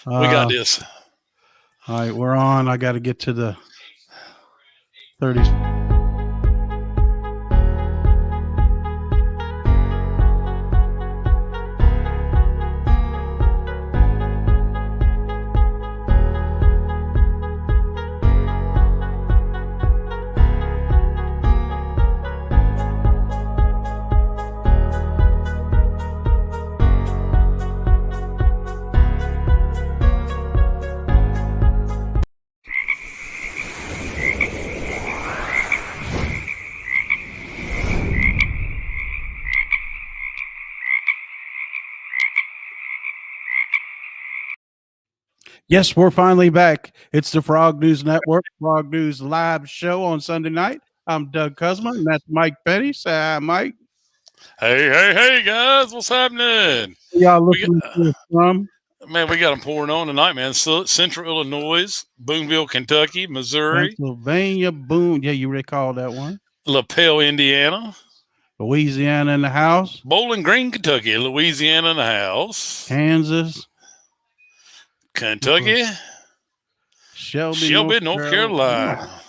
We got this. All right, we're on. I got to get to the 30s. Yes, we're finally back. It's the Frog News Network, Frog News live show on Sunday night. I'm Doug Cusman, and that's Mike Petty. Say hi, Mike. Hey, guys. What's happening? Y'all listening to us from? Man, we got them pouring on tonight, man. Central Illinois, Boonville, Kentucky, Missouri, Pennsylvania, Boone. Yeah, you recall that one. LaPel, Indiana, Louisiana in the house. Bowling Green, Kentucky, Louisiana in the house, Kansas, Kentucky, Shelby, North Carolina.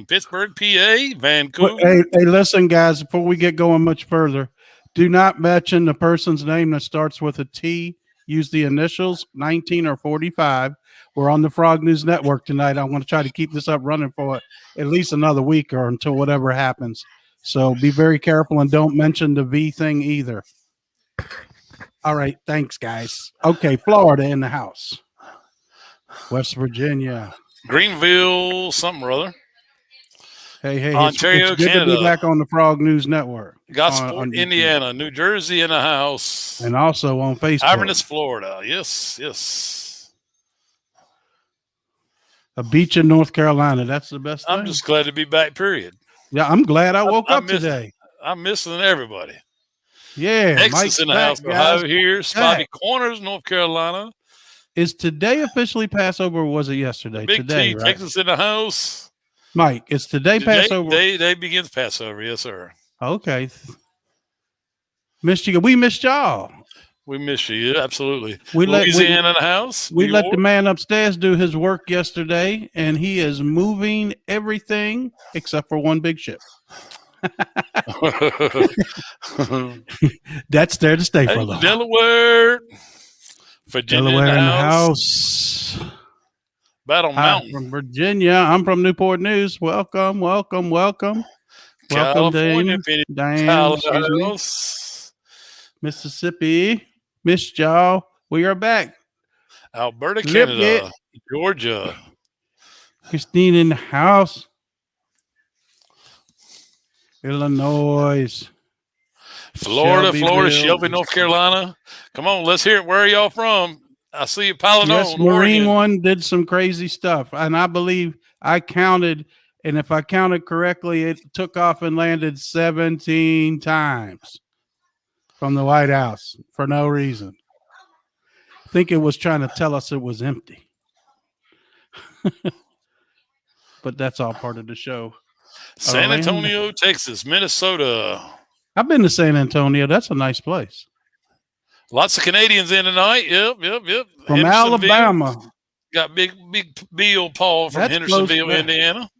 Pittsburgh, PA, Vancouver. Hey, listen, guys, before we get going much further, do not mention the person's name that starts with a T. Use the initials 19 or 45. We're on the Frog News Network tonight. I want to try to keep this up running for at least another week or until whatever happens. So be very careful and don't mention the V thing either. All right. Thanks, guys. Okay. Florida in the house. West Virginia. Greenville, something or other. Hey, Ontario, it's good Canada. to be back on the Frog News Network. Gosport, Indiana, New Jersey in the house. And also on Facebook. Inverness, Florida. Yes. A beach in North Carolina. That's the best thing. I'm just glad to be back, period. Yeah, I'm glad I woke up today. I'm missing everybody. Yeah. Texas Mike's in the back, house. guys. Ohio here. Spotty Corners, North Carolina. Is today officially Passover or was it yesterday? Big today, T, right? Texas in the house. Mike, is today Passover? Day begins Passover, yes, sir. Okay. Missed you. We missed y'all. We miss you, absolutely. We Louisiana in the house. We let the man upstairs do his work yesterday, and he is moving everything except for one big ship. That's there to stay for a little. Delaware, Virginia Delaware in the house. Battle Mountain. From Virginia. I'm from Newport News. Welcome. California, Diane, Mississippi. Missed y'all. We are back. Alberta, Canada. Georgia. Christine in the house. Illinois. Florida, Shelby, North Carolina. Come on, let's hear it. Where are y'all from? I see you piling on. Yes, Marine one did some crazy stuff. And I believe I counted, and if I counted correctly, it took off and landed 17 times from the White House for no reason. I think it was trying to tell us it was empty. But that's all part of the show. San Antonio, Texas, Minnesota. I've been to San Antonio. That's a nice place. Lots of Canadians in tonight. Yep. From Alabama. Got big Bill Paul from Hendersonville, Indiana.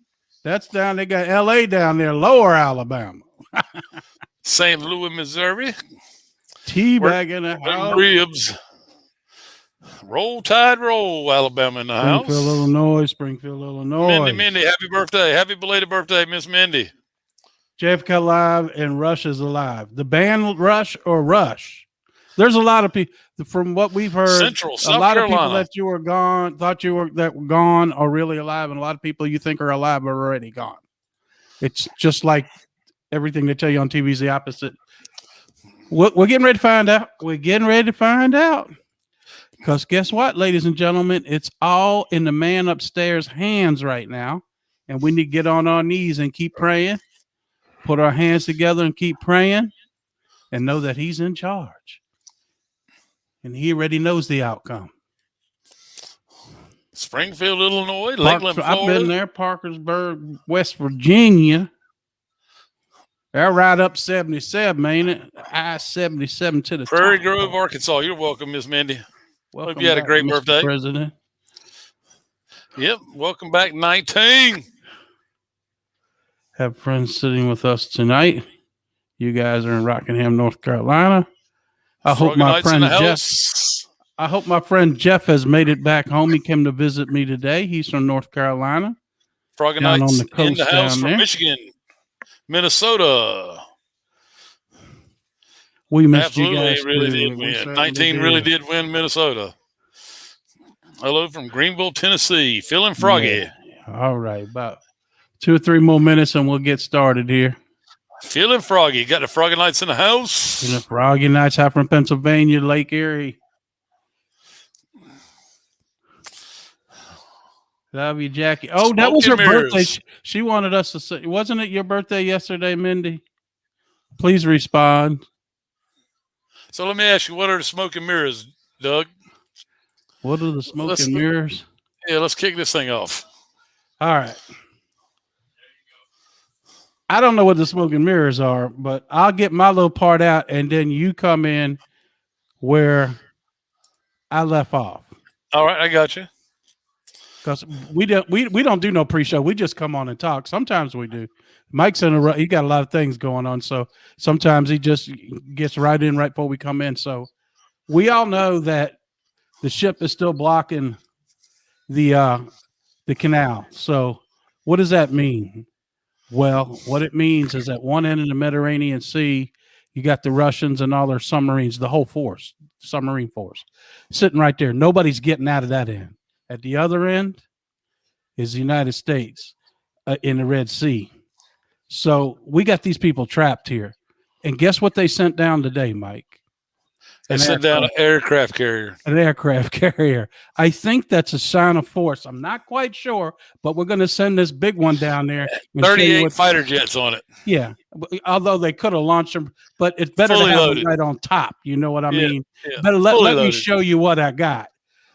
That's down. They got L.A. down there, lower Alabama. St. Louis, Missouri. Teabag in the house. Ribs. Roll Tide, roll, Alabama in the house. Springfield, Illinois. Mindy, happy birthday. Happy belated birthday, Miss Mindy. JFK Live and Rush is alive. The band Rush or Rush? There's a lot of people, from what we've heard, Central, South a lot Carolina. of people that you were gone, thought you were that were gone are really alive, and a lot of people you think are alive are already gone. It's just like everything they tell you on TV is the opposite. We're getting ready to find out. Because guess what, ladies and gentlemen? It's all in the man upstairs' hands right now. And we need to get on our knees and keep praying. Put our hands together and keep praying. And know that he's in charge. And he already knows the outcome. Springfield, Illinois, Lakeland, Florida. I've been there. Parkersburg, West Virginia. They're right up 77, ain't it? I-77 to the Prairie top. Grove, Arkansas. You're welcome, Miss Mindy. Welcome Hope you had a back, great Mr. birthday. President. Yep. Welcome back, 19. Have friends sitting with us tonight. You guys are in Rockingham, North Carolina. I hope my friend Jeff. I hope my friend Jeff has made it back home. He came to visit me today. He's from North Carolina. Froggy down Nights on the coast in the house down from there. Michigan, Minnesota. We missed Absolutely, you guys. it really too. did We win. certainly 19 really did win Minnesota. Hello from Greenville, Tennessee. Feeling froggy. Yeah. All right. About 2 or 3 more minutes and we'll get started here. Feeling froggy. Got the Froggy Nights in the house. The Froggy Nights out from Pennsylvania, Lake Erie. Love you, Jackie. Oh, that was her birthday. She wanted us to say, wasn't it your birthday yesterday, Mindy? Please respond. So let me ask you, what are the smoke and mirrors, Doug? What are the smoke and mirrors? Yeah, let's kick this thing off. All right. I don't know what the smoke and mirrors are, but I'll get my little part out, and then you come in where I left off. All right, I got you. Because we don't do no pre-show. We just come on and talk. Sometimes we do. Mike's in a he got a lot of things going on, so sometimes he just gets right in right before we come in. So we all know that the ship is still blocking the canal. So what does that mean? Well, what it means is at one end of the Mediterranean Sea, you got the Russians and all their submarines, the whole force, submarine force, sitting right there. Nobody's getting out of that end. At the other end is the United States in the Red Sea. So we got these people trapped here. And guess what they sent down today, Mike? They sent down an aircraft carrier. An aircraft carrier. I think that's a sign of force. I'm not quite sure, but we're going to send this big one down there. 38 fighter jets on it. Yeah. Although they could have launched them, but it's better to have them right on top. You know what I mean? Yeah. Better let me show you what I got.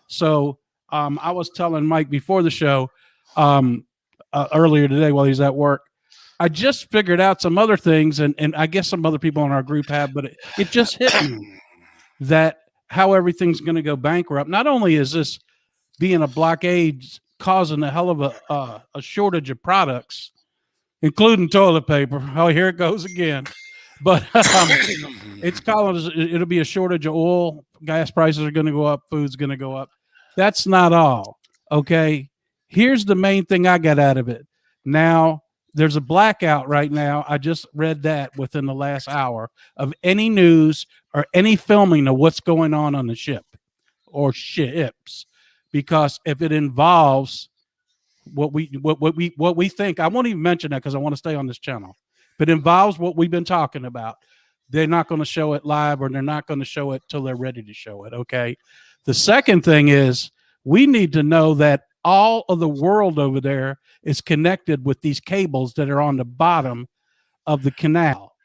So I was telling Mike before the show earlier today while he's at work, I just figured out some other things, and I guess some other people in our group have, but it just hit me that how everything's going to go bankrupt. Not only is this being a blockade causing a hell of a shortage of products, including toilet paper. Oh, here it goes again. But it's it'll be a shortage of oil. Gas prices are going to go up. Food's going to go up. That's not all. Okay. Here's the main thing I got out of it. Now, there's a blackout right now. I just read that within the last hour of any news or any filming of what's going on the ship or ships, because if it involves what we think, I won't even mention that because I want to stay on this channel. If it involves what we've been talking about, they're not going to show it live, or they're not going to show it till they're ready to show it. Okay. The second thing is we need to know that all of the world over there is connected with these cables that are on the bottom of the canal.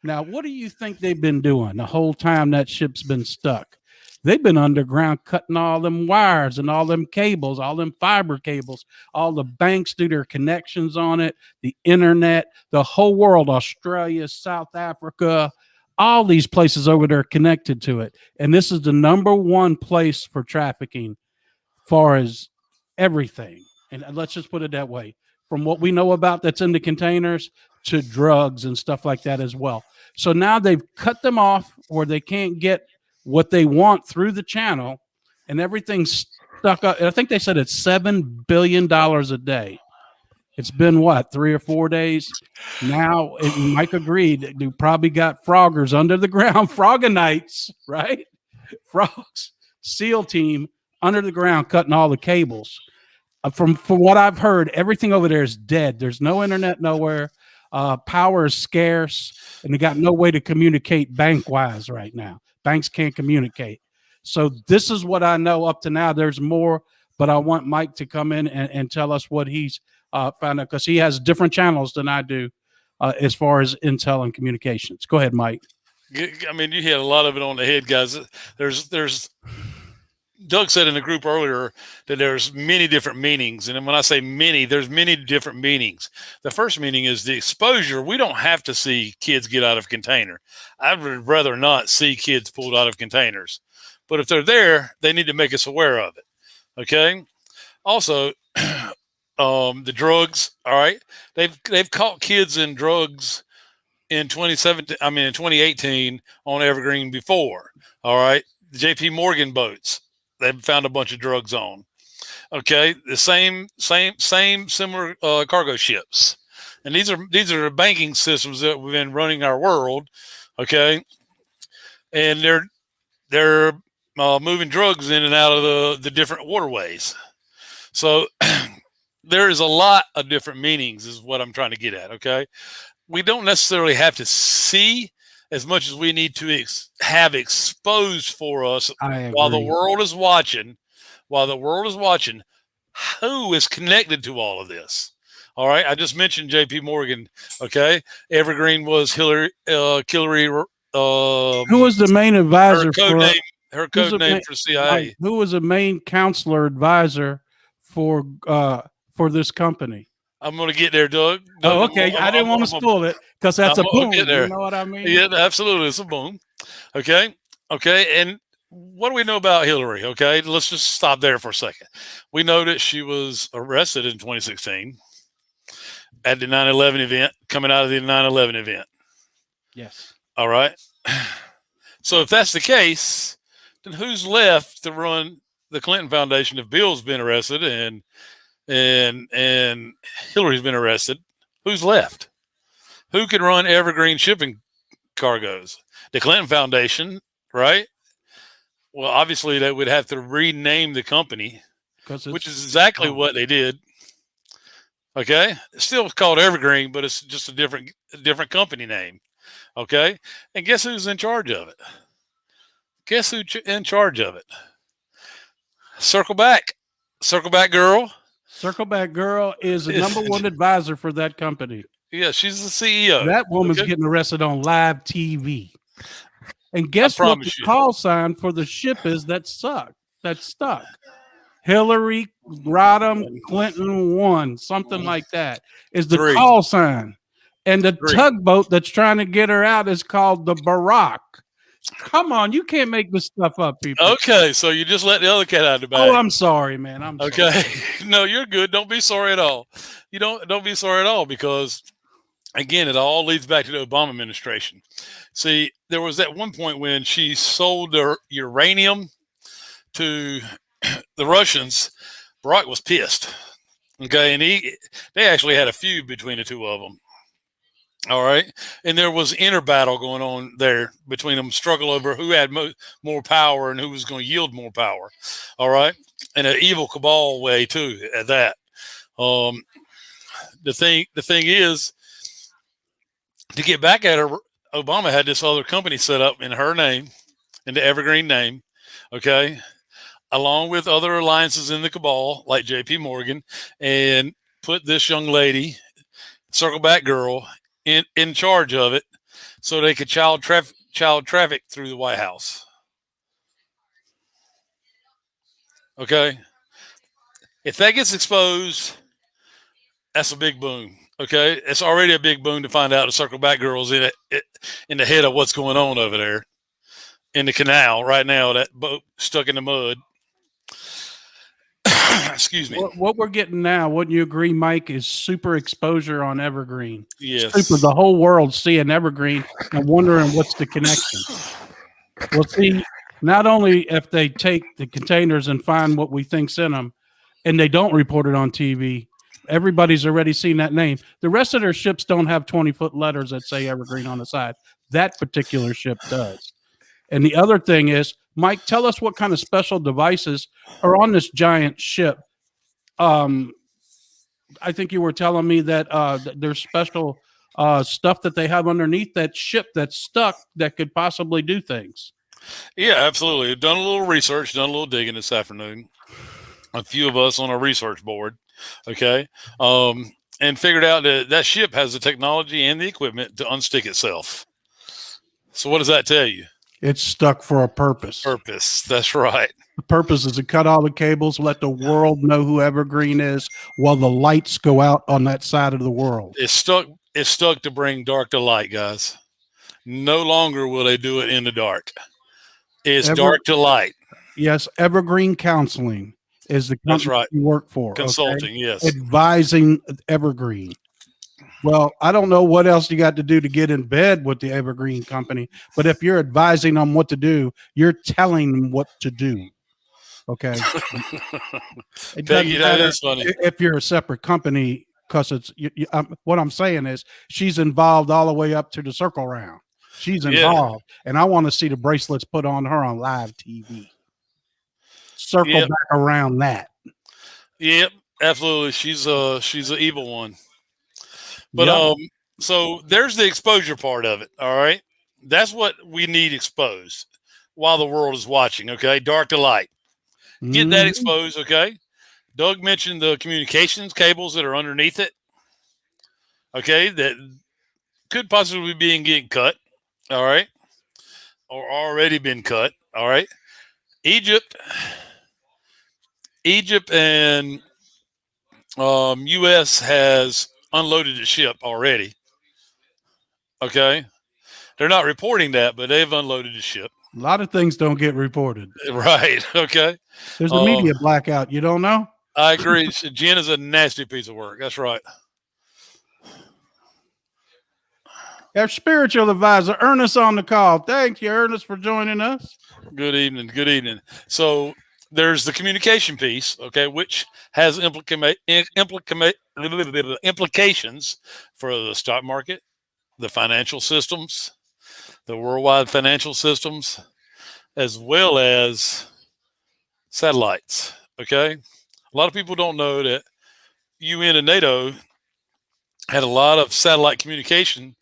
Now, what do you think they've been doing the whole time that ship's been stuck? They've been underground cutting all them wires and all them cables, all them fiber cables. All the banks do their connections on it, the internet, the whole world, Australia, South Africa, all these places over there connected to it. And this is the #1 place for trafficking far as everything. And let's just put it that way. From what we know about that's in the containers to drugs and stuff like that as well. So now they've cut them off where they can't get what they want through the channel, and everything's stuck up. I think they said it's $7 billion a day. It's been what, 3 or 4 days now? Mike agreed. You probably got froggers under the ground, Frogganites, right? Frogs, SEAL team under the ground cutting all the cables. From what I've heard, everything over there is dead. There's no internet nowhere. Power is scarce, and they got no way to communicate bank-wise right now. Banks can't communicate. So this is what I know up to now. There's more, but I want Mike to come in and tell us what he's found out, because he has different channels than I do as far as intel and communications. Go ahead, Mike. I mean, you hit a lot of it on the head, guys. There's Doug said in the group earlier that there's many different meanings. And when I say many, there's many different meanings. The first meaning is the exposure. We don't have to see kids get out of container. I would rather not see kids pulled out of containers. But if they're there, they need to make us aware of it. Okay. Also, the drugs. All right, they've caught kids in drugs in 2017. I mean, in 2018 on Evergreen before. All right, the J.P. Morgan boats. They've found a bunch of drugs on. Okay, the same similar cargo ships, and these are banking systems that we've been running our world. Okay, and they're moving drugs in and out of the different waterways. So there is a lot of different meanings, is what I'm trying to get at. Okay, we don't necessarily have to see as much as we need to have exposed for us while the world is watching. While the world is watching, who is connected to all of this? All right, I just mentioned J.P. Morgan. Okay, Evergreen was Hillary. Who was the main advisor her code name for CIA? Who was the main counselor advisor for this company? I'm going to get there, Doug. Oh, okay. I didn't want to spoil it because that's a boom. You know what I mean? Yeah, absolutely. It's a boom. Okay. And what do we know about Hillary? Okay, let's just stop there for a second. We know that she was arrested in 2016 at the 9/11 event, coming out of the 9/11 event. Yes. All right. So if that's the case, then who's left to run the Clinton Foundation if Bill's been arrested and Hillary's been arrested? Who's left? Who can run Evergreen shipping cargoes? The Clinton Foundation, right? Well, obviously they would have to rename the company, which is exactly what they did. Okay, it's still called Evergreen, but it's just a different company name. Okay, and guess who's in charge of it? Guess who's in charge of it? Circle Back Girl. Circleback Girl is the number one advisor for that company. Yeah, she's the CEO. That woman's getting arrested on live TV. And guess what the call sign for the ship is that's stuck? Hillary Rodham Clinton 1, something like that, is the call sign. And the tugboat that's trying to get her out is called the Barack. Come on, you can't make this stuff up, people. Okay, so you just let the other cat out of the bag. Oh, I'm sorry, man. I'm okay. Sorry. No, you're good. Don't be sorry at all. You don't be sorry at all, because again, it all leads back to the Obama administration. See, there was at one point when she sold their uranium to the Russians. Barack was pissed. Okay, and they actually had a feud between the two of them. All right, and there was inner battle going on there between them, struggle over who had more power and who was going to yield more power. All right, in an evil cabal way too. At that, the thing is, to get back at her, Obama had this other company set up in her name, in the Evergreen name, okay, along with other alliances in the cabal like J.P. Morgan, and put this young lady, Circleback Girl, in charge of it, so they could child traffic through the White House. Okay, if that gets exposed, that's a big boom. Okay, it's already a big boom to find out the Circleback Girl's in the head of what's going on over there in the canal right now. That boat stuck in the mud. Excuse me. What we're getting now, wouldn't you agree, Mike, is super exposure on Evergreen? Yes. Super, the whole world seeing Evergreen and wondering what's the connection. Well, see, not only if they take the containers and find what we think's in them, and they don't report it on TV, everybody's already seen that name. The rest of their ships don't have 20-foot letters that say Evergreen on the side. That particular ship does. And the other thing is, Mike, tell us what kind of special devices are on this giant ship. I think you were telling me that there's special stuff that they have underneath that ship that's stuck that could possibly do things. Yeah, absolutely. Done a little research, done a little digging this afternoon. A few of us on our research board, okay, and figured out that ship has the technology and the equipment to unstick itself. So what does that tell you? It's stuck for a purpose. That's right. The purpose is to cut all the cables, let the world know who Evergreen is while the lights go out on that side of the world. It's stuck to bring dark to light, guys. No longer will they do it in the dark. It's dark to light. Yes, Evergreen Counseling is the That's company right. you work for. Okay? Consulting, yes. Advising Evergreen. Well, I don't know what else you got to do to get in bed with the Evergreen company, but if you're advising them what to do, you're telling them what to do. Okay. It Peggy, doesn't that matter is funny. if you're a separate company because it's what I'm saying is she's involved all the way up to the circle round. She's Yeah. involved, and I want to see the bracelets put on her on live TV. Circle Yep. back around that. Yep. Absolutely. She's an evil one. But Yep. so there's the exposure part of it. All right. That's what we need exposed while the world is watching. Okay. Dark to light. Get that Mhm. exposed. Okay. Doug mentioned the communications cables that are underneath it. Okay. That could possibly be getting cut. All right. Or already been cut. All right. Egypt and U.S. has unloaded the ship already. Okay. They're not reporting that, but they've unloaded the ship. A lot of things don't get reported. Right. Okay. There's a media blackout. You don't know? I agree. Jen is a nasty piece of work. That's right. Our spiritual advisor, Ernest, on the call. Thank you, Ernest, for joining us. Good evening. Good evening. So there's the communication piece, okay, which has implications for the stock market, the financial systems, the worldwide financial systems, as well as satellites. Okay. A lot of people don't know that UN and NATO had a lot of satellite communication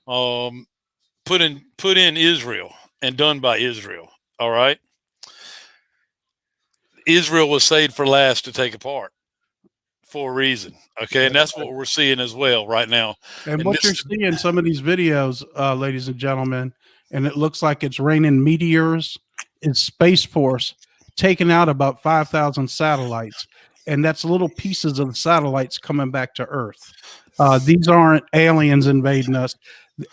put in Israel and done by Israel. All right. Israel was saved for last to take apart for a reason. Okay. And that's what we're seeing as well right now. And And what you're seeing in some of these videos, ladies and gentlemen, and it looks like it's raining meteors, is Space Force taking out about 5,000 satellites. And that's little pieces of the satellites coming back to Earth. These aren't aliens invading us.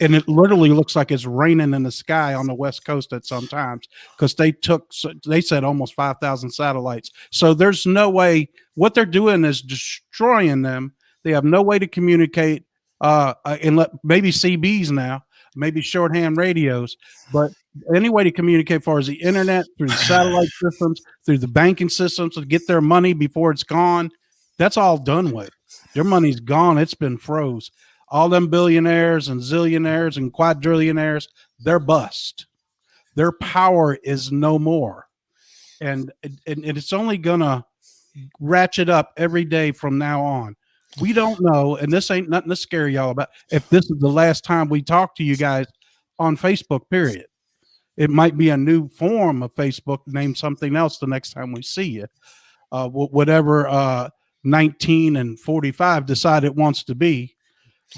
And it literally looks like it's raining in the sky on the West Coast at some times because they said almost 5,000 satellites. So there's no way what they're doing is destroying them. They have no way to communicate and maybe CBs now, maybe shorthand radios, but any way to communicate as far as the internet, through the satellite systems, through the banking systems to get their money before it's gone, that's all done with. Their money's gone. It's been froze. All them billionaires and zillionaires and quadrillionaires, they're bust. Their power is no more. And it's only going to ratchet up every day from now on. We don't know, and this ain't nothing to scare y'all about, if this is the last time we talk to you guys on Facebook, period. It might be a new form of Facebook, name something else the next time we see you. Whatever 19 and 45 decide it wants to be.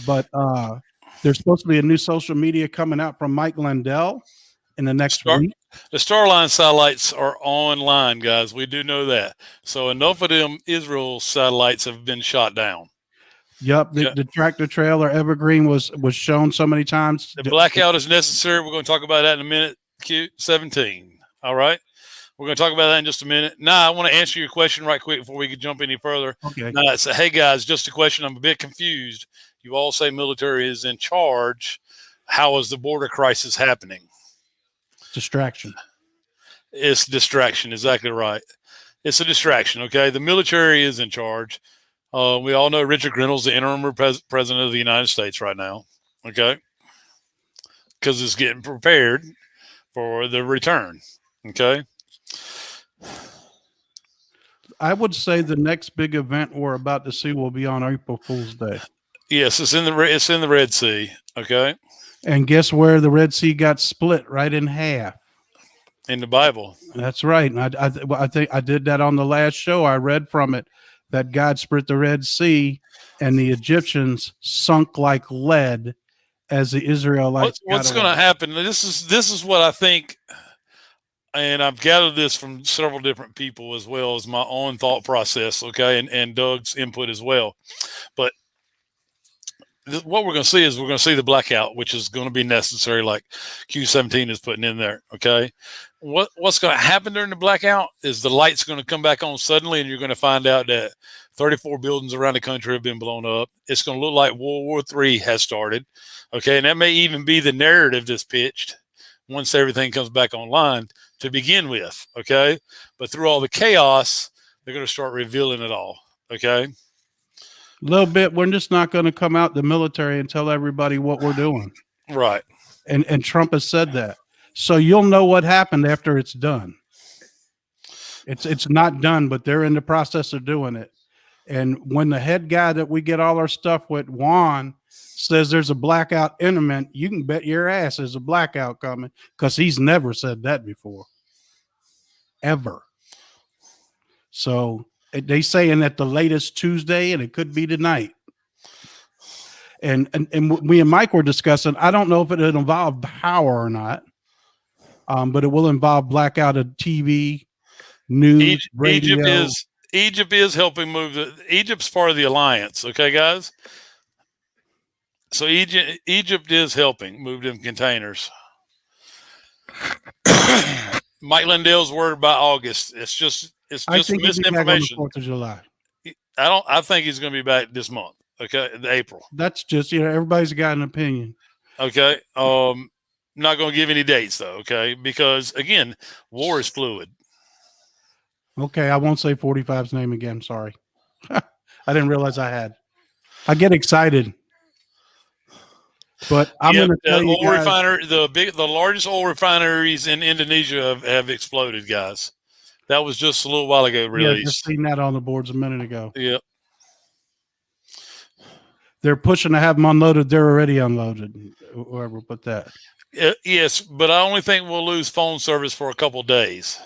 But there's supposed to be a new social media coming out from Mike Lindell in the next week. The Starline satellites are online, guys. We do know that. So enough of them Israel satellites have been shot down. Yep, the tractor trailer Evergreen was shown so many times. The blackout is necessary. We're going to talk about that in a minute. Q17. All right. We're going to talk about that in just a minute. Now, I want to answer your question right quick before we can jump any further. Okay. Now, it's hey, guys, just a question. I'm a bit confused. You all say military is in charge. How is the border crisis happening? Distraction. It's distraction. Exactly right. It's a distraction. Okay. The military is in charge. We all know Richard Grenell's the interim president of the United States right now. Okay. Because it's getting prepared for the return. Okay. I would say the next big event we're about to see will be on April Fool's Day. Yes, it's in the Red Sea. Okay. And guess where the Red Sea got split? Right in half. In the Bible. That's right. And I think I did that on the last show. I read from it that God split the Red Sea and the Egyptians sunk like lead as the Israelites. What's going to happen? This is what I think. And I've gathered this from several different people as well as my own thought process, okay, and Doug's input as well. But what we're going to see is we're going to see the blackout, which is going to be necessary, like Q17 is putting in there. Okay, what's going to happen during the blackout is the light's going to come back on suddenly, and you're going to find out that 34 buildings around the country have been blown up. It's going to look like World War III has started. Okay, and that may even be the narrative that's pitched once everything comes back online to begin with. Okay, but through all the chaos, they're going to start revealing it all. Okay. A little bit. We're just not going to come out the military and tell everybody what we're doing. Right. And Trump has said that. So you'll know what happened after it's done. It's not done, but they're in the process of doing it. And when the head guy that we get all our stuff with, Juan, says there's a blackout imminent, you can bet your ass there's a blackout coming, because he's never said that before. Ever. So they saying at the latest Tuesday, and it could be tonight. And we and Mike were discussing, I don't know if it'll involve power or not, but it will involve blackout of TV, news, radio. Egypt is helping move. Egypt's part of the alliance. Okay, guys. So Egypt is helping move them containers. Mike Lindell's word by August. It's just misinformation. 4th of July. I think he's going to be back this month. Okay, April. That's just, everybody's got an opinion. Okay. Not going to give any dates though. Okay, because again, war is fluid. Okay, I won't say 45's name again. Sorry, I didn't realize I had. I get excited, but I'm going to tell you guys, the largest oil refineries in Indonesia have exploded, guys. That was just a little while ago released. Yeah, just seen that on the boards a minute ago. Yep. They're pushing to have them unloaded. They're already unloaded. Whoever put that. Yes, but I only think we'll lose phone service for a couple of days.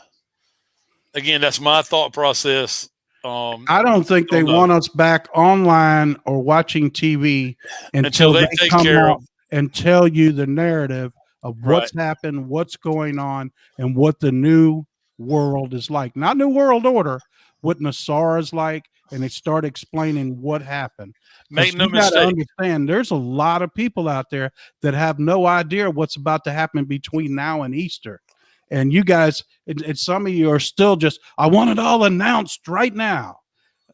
Again, that's my thought process. I don't think they want us back online or watching TV until they come out and tell you the narrative of what's happened, what's going on, and what the new world is like. Not new world order, what Nassar is like, and they start explaining what happened. Make no mistake. Understand, there's a lot of people out there that have no idea what's about to happen between now and Easter. And you guys, and some of you are still just, I want it all announced right now.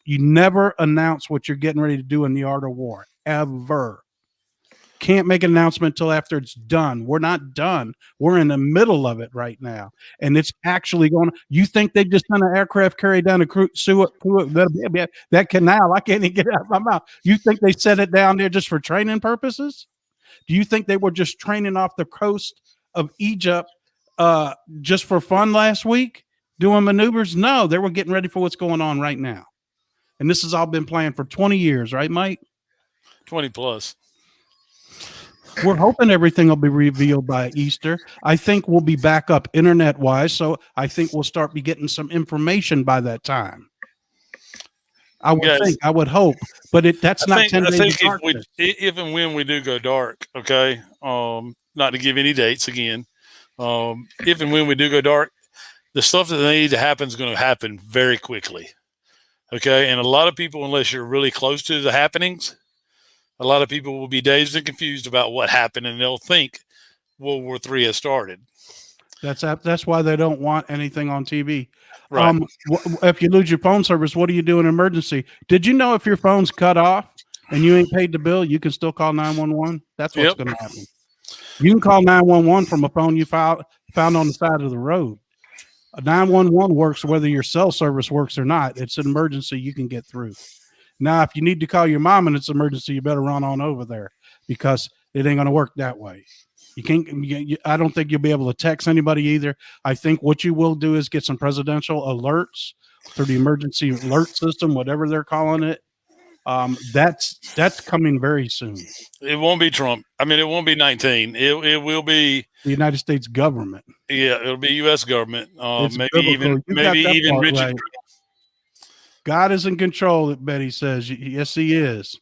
You never announce what you're getting ready to do in the art of war, ever. Can't make an announcement until after it's done. We're not done. We're in the middle of it right now. And it's actually going on. You think they just sent an aircraft carrier down to that canal? I can't even get it out of my mouth. You think they set it down there just for training purposes? Do you think they were just training off the coast of Egypt just for fun last week, doing maneuvers? No, they were getting ready for what's going on right now. And this has all been planned for 20 years, right, Mike? 20 plus. We're hoping everything will be revealed by Easter. I think we'll be back up internet-wise, so I think we'll start be getting some information by that time. I would hope, but that's not 10 days. If and when we do go dark, okay, not to give any dates again, if and when we do go dark, the stuff that they need to happen is going to happen very quickly. Okay. And a lot of people, unless you're really close to the happenings, a lot of people will be dazed and confused about what happened, and they'll think World War III has started. That's why they don't want anything on TV. Right. If you lose your phone service, what do you do in an emergency? Did you know if your phone's cut off and you ain't paid the bill, you can still call 911? That's what's going to happen. You can call 911 from a phone you found on the side of the road. 911 works whether your cell service works or not. It's an emergency you can get through. Now, if you need to call your mom and it's an emergency, you better run on over there, because it ain't going to work that way. You can't. I don't think you'll be able to text anybody either. I think what you will do is get some presidential alerts through the emergency alert system, whatever they're calling it. That's coming very soon. It won't be Trump. I mean, it won't be 19. It will be the United States government. Yeah, it'll be U.S. government. Maybe even Richard. Right. God is in control, Betty says. Yes, he is.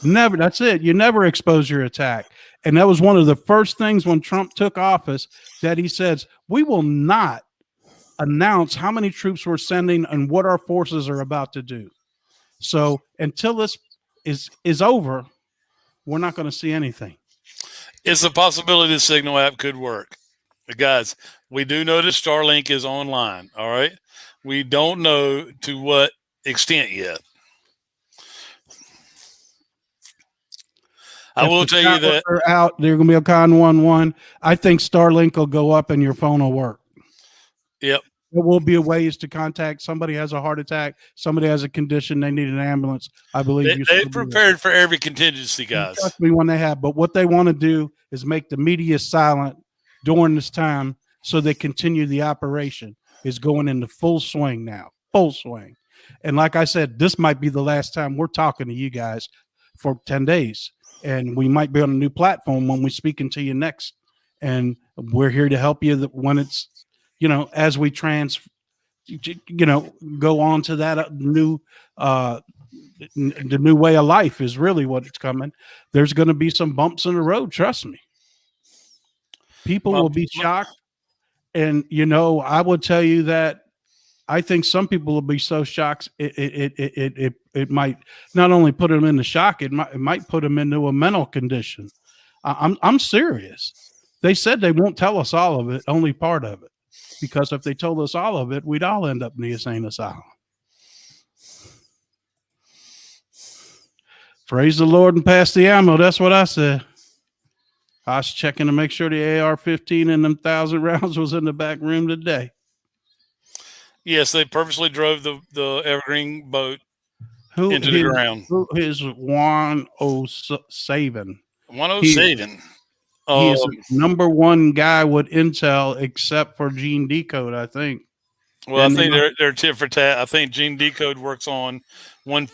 Never. That's it. You never expose your attack. And that was one of the first things when Trump took office, that he says, we will not announce how many troops we're sending and what our forces are about to do. So until this is over, we're not going to see anything. It's a possibility the Signal app could work. But guys, we do know that Starlink is online. All right. We don't know to what extent yet. I will tell you that they're out. They're going to be a con 1-1. I think Starlink will go up and your phone will work. Yep. There will be ways to contact somebody has a heart attack, somebody has a condition, they need an ambulance. I believe they've prepared for every contingency, guys. Trust me when they have. But what they want to do is make the media silent during this time so they continue the operation. Is going into full swing now, full swing. And like I said, this might be the last time we're talking to you guys for 10 days. And we might be on a new platform when we're speaking to you next. And we're here to help you when it's, as we go on to that new, the new way of life is really what it's coming. There's going to be some bumps in the road. Trust me. People will be shocked. And, I will tell you that I think some people will be so shocked. It might not only put them into shock, it might put them into a mental condition. I'm serious. They said they won't tell us all of it, only part of it, because if they told us all of it, we'd all end up in the insane asylum. Praise the Lord and pass the ammo. That's what I said. I was checking to make sure the AR-15 and them 1,000 rounds was in the back room today. Yes, they purposely drove the Evergreen boat into the ground. Who is 107? 107. He is number one guy with intel, except for Gene Decode, I think. Well, I think they're tit for tat. I think Gene Decode works on one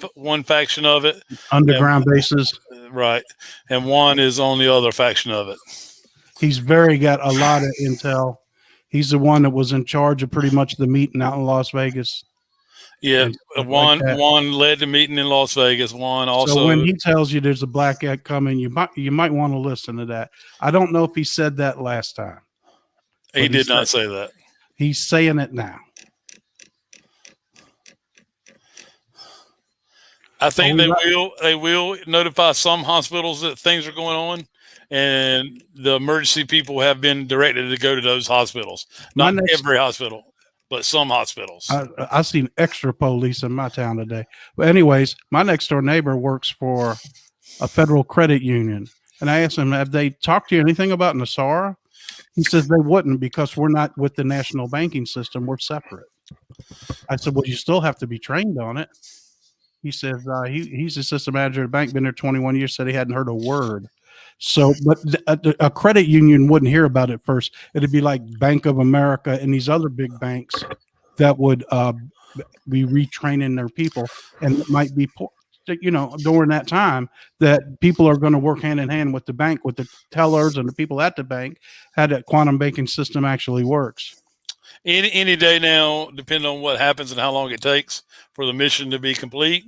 faction of it, underground bases, right, and one is on the other faction of it. He's got a lot of intel. He's the one that was in charge of pretty much the meeting out in Las Vegas. Yeah, one led the meeting in Las Vegas. One also. So when he tells you there's a black act coming, you might want to listen to that. I don't know if he said that last time. He did not say that. He's saying it now. I think they will notify some hospitals that things are going on, and the emergency people have been directed to go to those hospitals. Not every hospital, but some hospitals. I've seen extra police in my town today. But anyways, my next door neighbor works for a federal credit union. And I asked him, have they talked to you anything about NESARA? He says they wouldn't because we're not with the national banking system. We're separate. I said, well, you still have to be trained on it. He says he's assistant manager at a bank, been there 21 years, said he hadn't heard a word. So, but a credit union wouldn't hear about it first. It'd be like Bank of America and these other big banks that would be retraining their people. And it might be, during that time that people are going to work hand in hand with the bank, with the tellers and the people at the bank, how that quantum banking system actually works. Any day now, depending on what happens and how long it takes for the mission to be complete,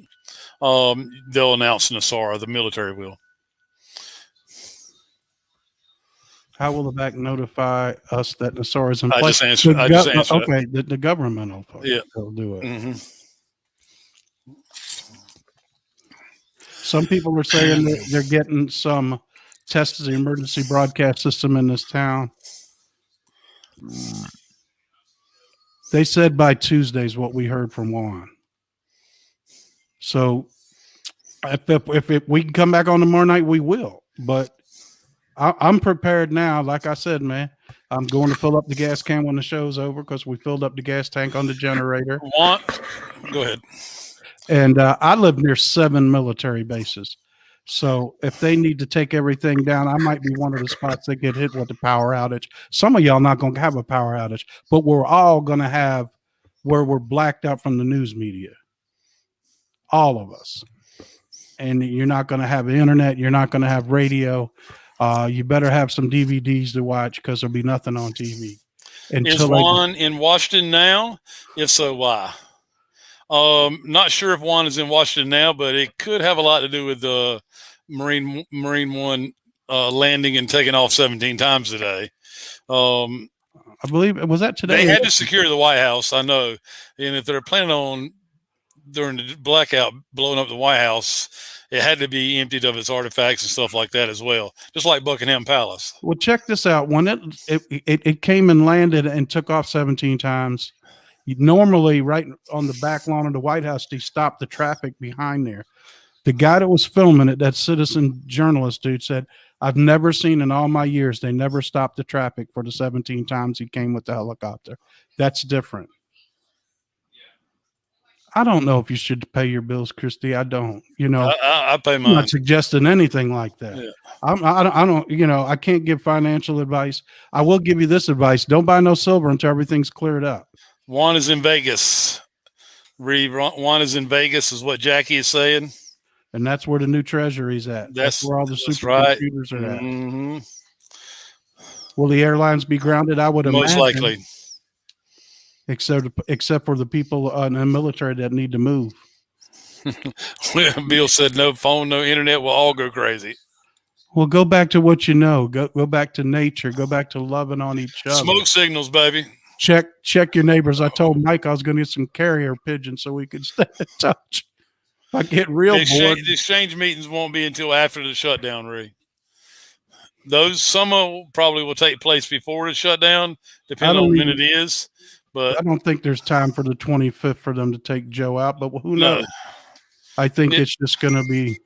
they'll announce NESARA, the military will. How will the bank notify us that NESARA is in place? I just answered. Okay, the government will do it. Mm-hmm. Some people are saying that they're getting some tests of the emergency broadcast system in this town. They said by Tuesday is what we heard from Juan. So if we can come back on tomorrow night, we will. But I'm prepared now. Like I said, man, I'm going to fill up the gas can when the show's over because we filled up the gas tank on the generator. Go ahead. And I live near 7 military bases. So if they need to take everything down, I might be one of the spots that get hit with the power outage. Some of y'all not going to have a power outage, but we're all going to have where we're blacked out from the news media. All of us. And you're not going to have internet. You're not going to have radio. You better have some DVDs to watch because there'll be nothing on TV. Is Juan in Washington now? If so, why? Not sure if Juan is in Washington now, but it could have a lot to do with the Marine One landing and taking off 17 times today. I believe was that today. They had to secure the White House, I know, and if they're planning on during the blackout blowing up the White House, it had to be emptied of its artifacts and stuff like that as well, just like Buckingham Palace. Well, check this out. When it came and landed and took off 17 times, normally right on the back lawn of the White House, they stopped the traffic behind there. The guy that was filming it, that citizen journalist dude, said, I've never seen in all my years, they never stopped the traffic for the 17 times he came with the helicopter. That's different. I don't know if you should pay your bills, Christy. I don't. I pay I'm mine. not suggesting anything like that. Yeah. I don't. I can't give financial advice. I will give you this advice: don't buy no silver until everything's cleared up. Juan is in Vegas. Juan is in Vegas, is what Jackie is saying. And that's where the new treasury's at. That's where all the supercomputers are at. Mm-hmm. Will the airlines be grounded? I would Most imagine. likely. Except for the people in the military that need to move. Bill said no phone, no internet, we'll all go crazy. Well, go back to what you know. Go back to nature. Go back to loving on each other. Smoke signals, baby. Check your neighbors. I told Mike I was going to get some carrier pigeons so we could stay in touch. If I get real bored. The exchange meetings won't be until after the shutdown, Ree. Some probably will take place before the shutdown, depending on when it is. But I don't think there's time for the 25th for them to take Joe out, but who knows? I think it's just going to be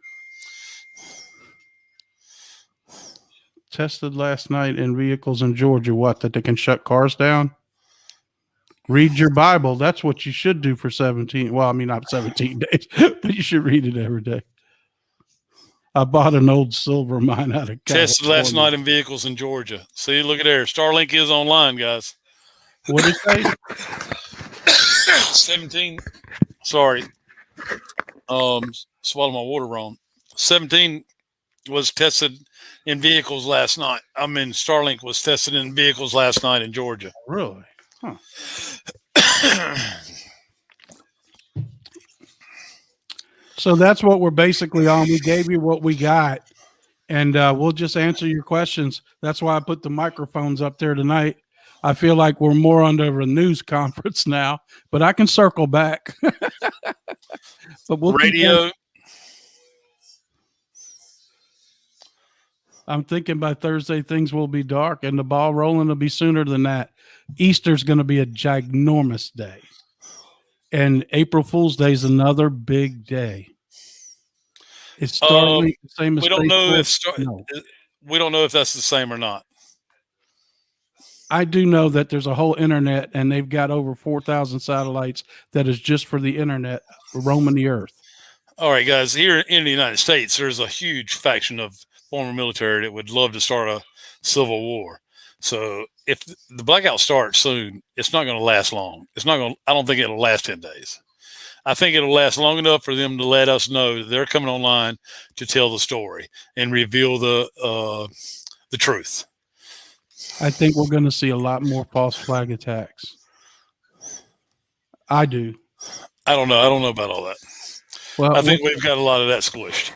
tested last night in vehicles in Georgia. What, that they can shut cars down? Read your Bible. That's what you should do for 17. Well, I mean, not 17 days, but you should read it every day. I bought an old silver mine out of California. Tested last night in vehicles in Georgia. See, look at there. Starlink is online, guys. What did it say? 17. Sorry. Swallowed my water wrong. 17 was tested in vehicles last night. Starlink was tested in vehicles last night in Georgia. Really? Huh. So that's what we're basically on. We gave you what we got, and we'll just answer your questions. That's why I put the microphones up there tonight. I feel like we're more under a news conference now, but I can circle back. But we'll radio. I'm thinking by Thursday things will be dark and the ball rolling will be sooner than that. Easter's going to be a ginormous day. And April Fool's Day is another big day. It's starting the same as we don't know we don't know if that's the same or not. I do know that there's a whole internet and they've got over 4,000 satellites that is just for the internet roaming the earth. All right, guys, here in the United States, there's a huge faction of former military that would love to start a civil war. So if the blackout starts soon, it's not going to last long. I don't think it'll last 10 days. I think it'll last long enough for them to let us know that they're coming online to tell the story and reveal the truth. I think we're going to see a lot more false flag attacks. I do. I don't know. I don't know about all that. Well, I think we've got a lot of that squished.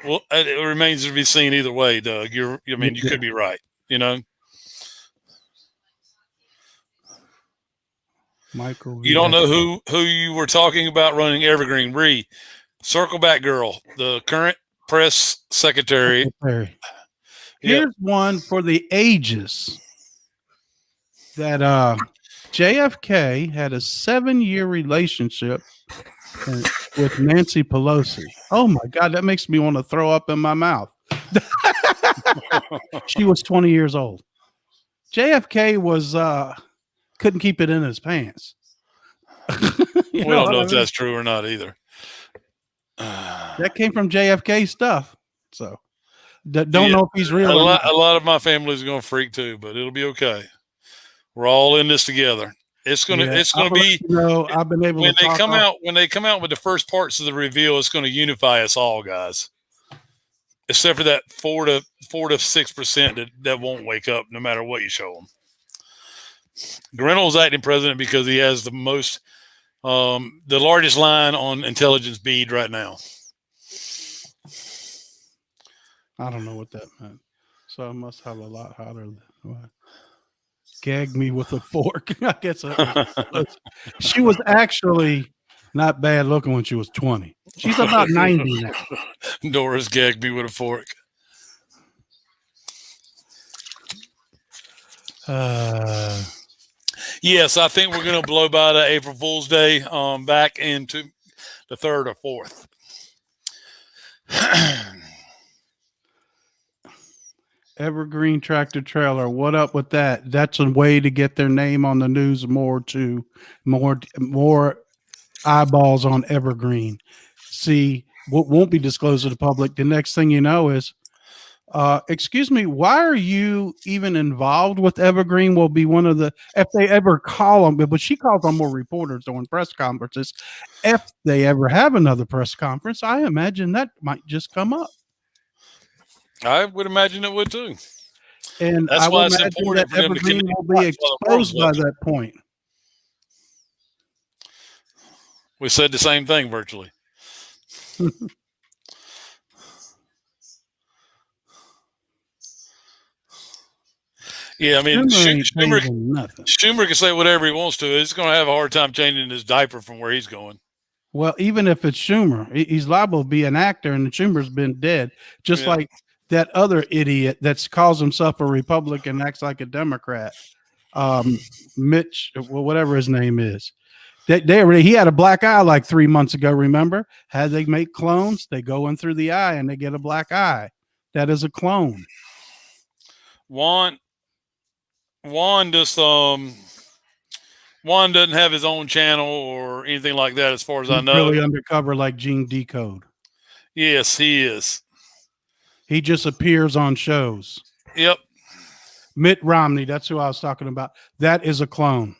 Well, it remains to be seen either way, Doug. You could be right. Michael, you don't know who you were talking about running Evergreen. Ree, circle back, girl. The current press secretary. Here's one for the ages that JFK had a 7-year relationship with Nancy Pelosi. Oh my God, that makes me want to throw up in my mouth. She was 20 years old. JFK was couldn't keep it in his pants. We don't know if that's true or not either. That came from JFK stuff. So don't know if he's real. A lot of my family is going to freak too, but it'll be okay. We're all in this together. It's gonna be. I've been able when to when they come out with the first parts of the reveal, it's going to unify us all, guys. Except for that 4 to 6% that won't wake up no matter what you show them. Grinnell's acting president because he has the most, the largest line on intelligence bead right now. I don't know what that meant. So I must have a lot hotter than what? Gag me with a fork. I guess she was actually not bad looking when she was 20. She's about 90 now. Doris Gagby with a fork. Yes, I think we're going to blow by the April Fool's Day back into the 3rd or 4th. Evergreen Tractor Trailer. What up with that? That's a way to get their name on the news more eyeballs on Evergreen. See, what won't be disclosed to the public. The next thing you know is, excuse me, why are you even involved with Evergreen? Will be one of the, if they ever call them, but she calls on more reporters during press conferences. If they ever have another press conference, I imagine that might just come up. I would imagine it would too. And that's I why would it's imagine important that for them to Evergreen will be exposed by that point. We said the same thing virtually. Yeah, I mean, Schumer can say whatever he wants to. He's going to have a hard time changing his diaper from where he's going. Well, even if it's Schumer, he's liable to be an actor, and Schumer's been dead. Just like that other idiot that calls himself a Republican, acts like a Democrat, Mitch, well, whatever his name is. He had a black eye like 3 months ago. Remember? How they make clones? They go in through the eye and they get a black eye. That is a clone. Juan doesn't have his own channel or anything like that, as far as I know. Really undercover, like Gene Decode. Yes, he is. He just appears on shows. Yep. Mitt Romney, that's who I was talking about. That is a clone.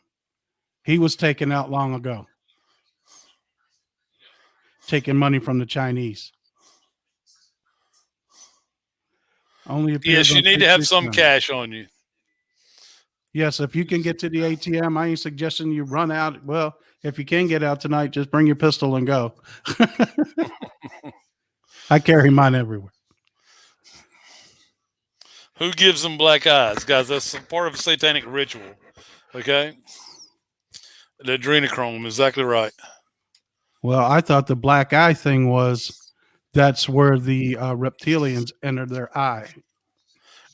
He was taken out long ago, taking money from the Chinese. Only appears. Yes, you need to have some cash on you. Yes, if you can get to the ATM, I ain't suggesting you run out. Well, if you can get out tonight, just bring your pistol and go. I carry mine everywhere. Who gives them black eyes, guys? That's part of a satanic ritual. Okay, the adrenochrome, exactly right. Well, I thought the black eye thing was that's where the reptilians enter their eye.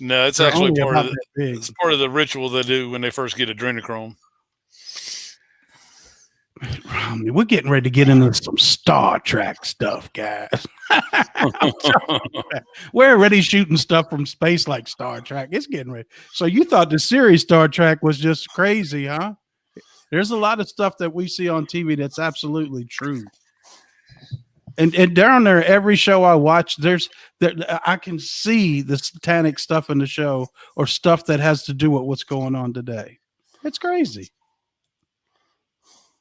No, it's actually part of the ritual they do when they first get adrenochrome. We're getting ready to get into some Star Trek stuff, guys. We're already shooting stuff from space like Star Trek. It's getting ready. So you thought the series Star Trek was just crazy, huh? There's a lot of stuff that we see on TV that's absolutely true. And down there, every show I watch, I can see the satanic stuff in the show or stuff that has to do with what's going on today. It's crazy.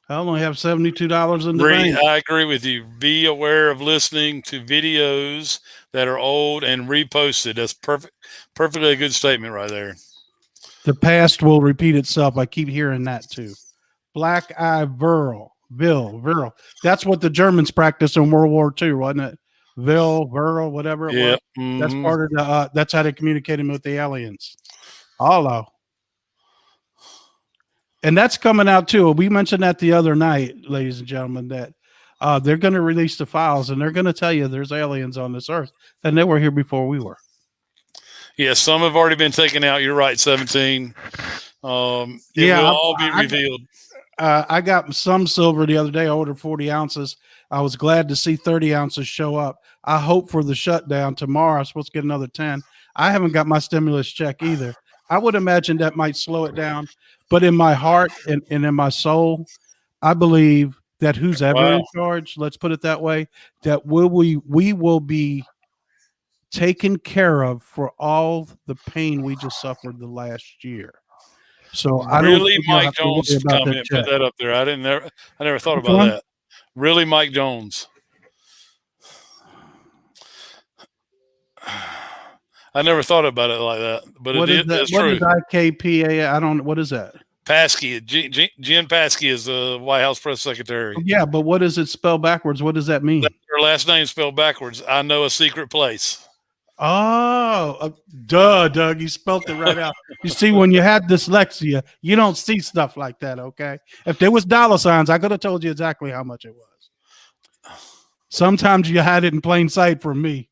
I only have $72 in the bank. I agree with you. Be aware of listening to videos that are old and reposted. That's perfectly a good statement right there. The past will repeat itself. I keep hearing that too. Black eye Viral. That's what the Germans practiced in World War II, wasn't it? Viral, whatever it was. Mm-hmm. That's part of the. That's how they communicated with the aliens. Hello. And that's coming out too. We mentioned that the other night, ladies and gentlemen, that they're going to release the files and they're going to tell you there's aliens on this earth and they were here before we were. Yeah, some have already been taken out. You're right, 17. It will all be revealed. I got some silver the other day. I ordered 40 ounces. I was glad to see 30 ounces show up. I hope for the shutdown tomorrow. I'm supposed to get another 10. I haven't got my stimulus check either. I would imagine that might slow it down. But in my heart and in my soul, I believe that who's ever in charge, let's put it that way, that we will be taken care of for all the pain we just suffered the last year. So I really, Mike Jones comment, put that up there. I never thought about that. Really, Mike Jones. I never thought about it like that, but it's true. What is IKPA? I don't. What is that? Paskey. Jen Paskey is the White House press secretary. Yeah, but what does it spell backwards? What does that mean? That's her last name spelled backwards. I know a secret place. Oh, duh, Doug. You spelled it right out. You see, when you had dyslexia, you don't see stuff like that, okay? If there was dollar signs, I could have told you exactly how much it was. Sometimes you hide it in plain sight from me.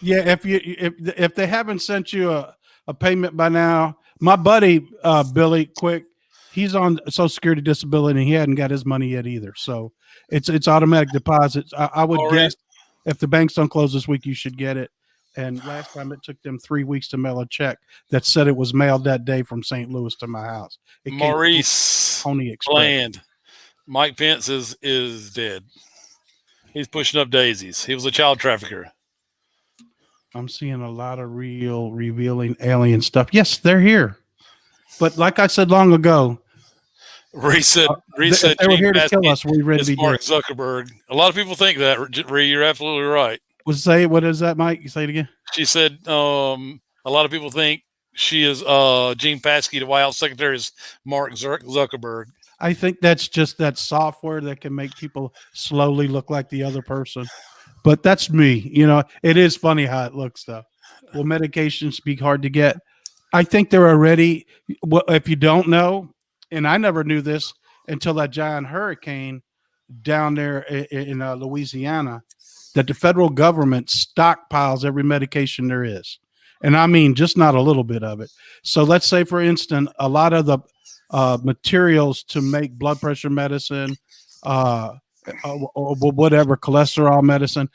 Yeah, if they haven't sent you a payment by now, my buddy Billy Quick, he's on Social Security disability and he hadn't got his money yet either. So it's automatic deposits. I would guess if the banks don't close this week, you should get it. And last time it took them 3 weeks to mail a check that said it was mailed that day from St. Louis to my house. It Maurice Pony Express. Bland. Mike Pence is dead. He's pushing up daisies. He was a child trafficker. I'm seeing a lot of revealing alien stuff. Yes, they're here. But like I said long ago, Reset. If they were here to kill us, we'd ready to be Mark dead. Zuckerberg. A lot of people think that. You're absolutely right. What is that, Mike? You say it again. She said a lot of people think she is Gene Paskey, the White House Secretary, is Mark Zuckerberg. I think that's just that software that can make people slowly look like the other person. But that's me. You know, it is funny how it looks, though. Will medications be hard to get? I think they're already. Well, if you don't know, and I never knew this until that giant hurricane down there in Louisiana, that the federal government stockpiles every medication there is. And I mean, just not a little bit of it. So let's say, for instance, a lot of the materials to make blood pressure medicine, or whatever, cholesterol medicine,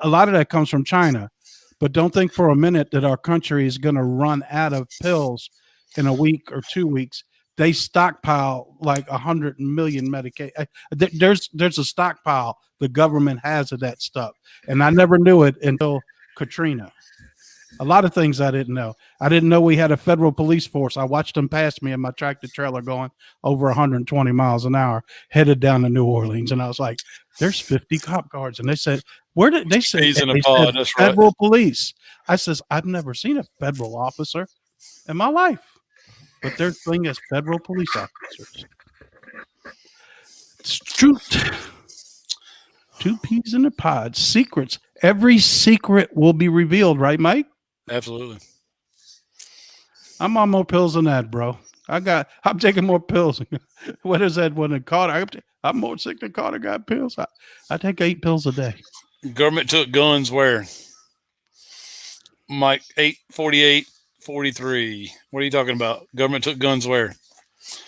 a lot of that comes from China. But don't think for a minute that our country is going to run out of pills in a week or 2 weeks. They stockpile like 100 million medication. There's a stockpile the government has of that stuff. And I never knew it until Katrina. A lot of things I didn't know. I didn't know we had a federal police force. I watched them pass me in my tractor trailer going over 120 miles an hour, headed down to New Orleans. And I was like, there's 50 cop cars. And they said, where did they say? He's in a pod. That's right. Federal police. I says, I've never seen a federal officer in my life. But they're playing as federal police officers. It's truth. 2 peas in a pod. Secrets. Every secret will be revealed, right, Mike? Absolutely. I'm on more pills than that, bro. I'm taking more pills. What is that one in Carter? I'm more sick than Carter got pills. I take 8 pills a day. Government took guns where? Mike, 848-43. What are you talking about? Government took guns where?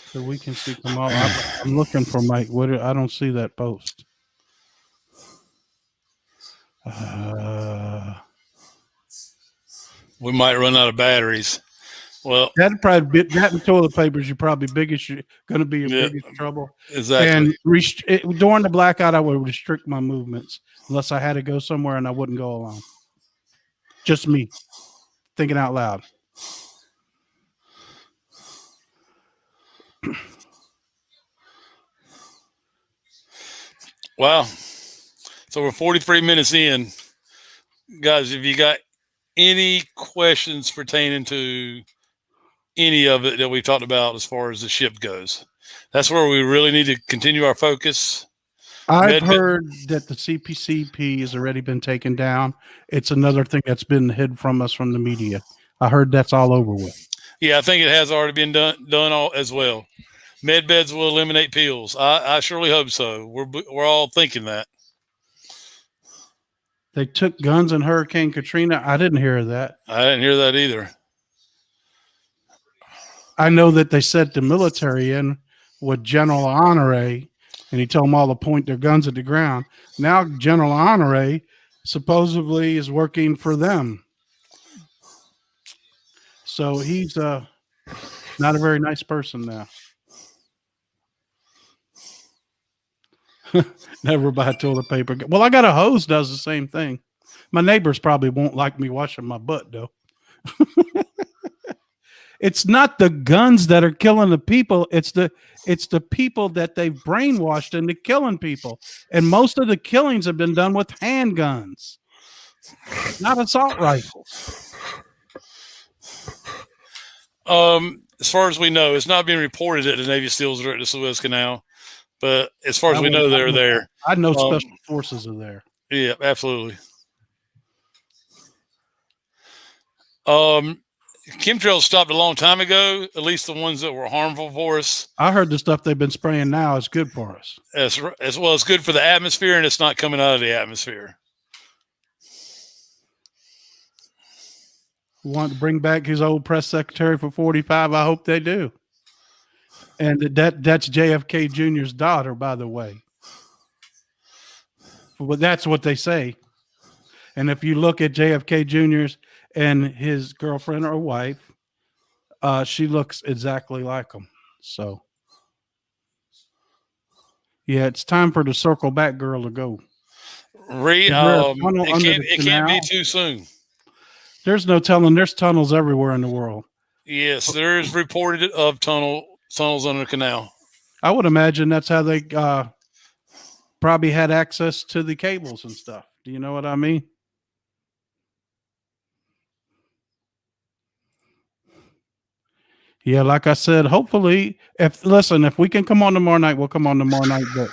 So we can see them all. I'm looking for Mike. I don't see that post. We might run out of batteries. Well, that'd probably be that and toilet paper is your probably biggest going to be your biggest trouble. Exactly. And during the blackout, I would restrict my movements unless I had to go somewhere, and I wouldn't go alone. Just me thinking out loud. Wow. So we're 43 minutes in. Guys, if you got any questions pertaining to any of it that we've talked about as far as the ship goes, that's where we really need to continue our focus. I've heard that the CPCP has already been taken down. It's another thing that's been hid from us from the media. I heard that's all over with. Yeah, I think it has already been done all as well. Med beds will eliminate pills. I surely hope so. We're all thinking that. They took guns in Hurricane Katrina. I didn't hear that. I didn't hear that either. I know that they sent the military in with General Honore, and he told them all to point their guns at the ground. Now General Honore supposedly is working for them. So he's not a very nice person now. Never buy toilet paper. Well, I got a hose does the same thing. My neighbors probably won't like me washing my butt, though. It's not the guns that are killing the people. It's the people that they've brainwashed into killing people. And most of the killings have been done with handguns, not assault rifles. As far as we know, it's not being reported that the Navy SEALs are at the Suez Canal. But as far as we know, they're there. I know special forces are there. Yeah, absolutely. chemtrails stopped a long time ago. At least the ones that were harmful for us. I heard the stuff they've been spraying now is good for us. As well as good for the atmosphere, and it's not coming out of the atmosphere. Want to bring back his old press secretary for 45? I hope they do. And that's JFK Jr.'s daughter, by the way. But that's what they say. And if you look at JFK Jr.'s and his girlfriend or wife, she looks exactly like him. So, yeah, it's time for the circle back girl to go. It can't be too soon. There's no telling. There's tunnels everywhere in the world. Yes, there is reported of tunnels under the canal. I would imagine that's how they probably had access to the cables and stuff. Do you know what I mean? Yeah, like I said, hopefully, if we can come on tomorrow night, we'll come on tomorrow night. But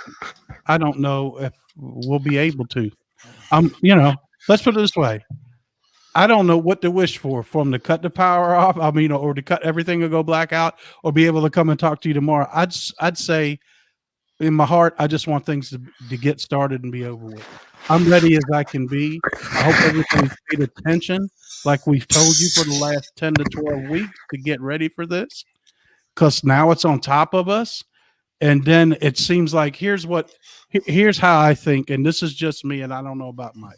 I don't know if we'll be able to. Let's put it this way. I don't know what to wish for, from to cut the power off. Or to cut everything and go blackout, or be able to come and talk to you tomorrow. I'd say, in my heart, I just want things to get started and be over with. I'm ready as I can be. I hope everybody's paid attention, like we've told you for the last 10 to 12 weeks, to get ready for this, because now it's on top of us. And then it seems like here's how I think, and this is just me, and I don't know about Mike.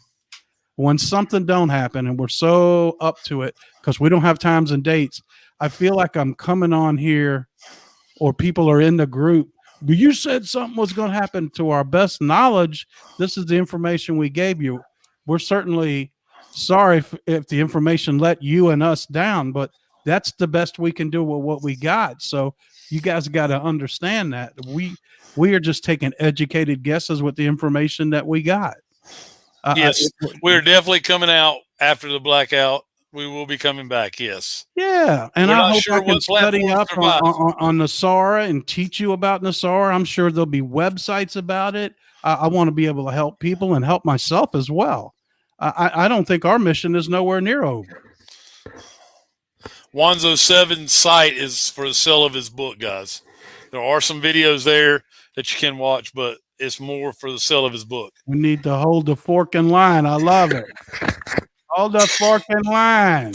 When something don't happen and we're so up to it because we don't have times and dates, I feel like I'm coming on here, or people are in the group, but you said something was going to happen. To our best knowledge, this is the information we gave you. We're certainly sorry if the information let you and us down, but that's the best we can do with what we got. So you guys got to understand that we are just taking educated guesses with the information that we got. Yes, we're definitely coming out after the blackout. We will be coming back. Yes. Yeah, and I hope I can study up on NESARA and teach you about NESARA. I'm sure there'll be websites about it. I want to be able to help people and help myself as well. I don't think our mission is nowhere near over. Wanzo 7's site is for the sale of his book, guys. There are some videos there that you can watch, but it's more for the sale of his book. We need to hold the fork in line. I love it. Hold the fork in line.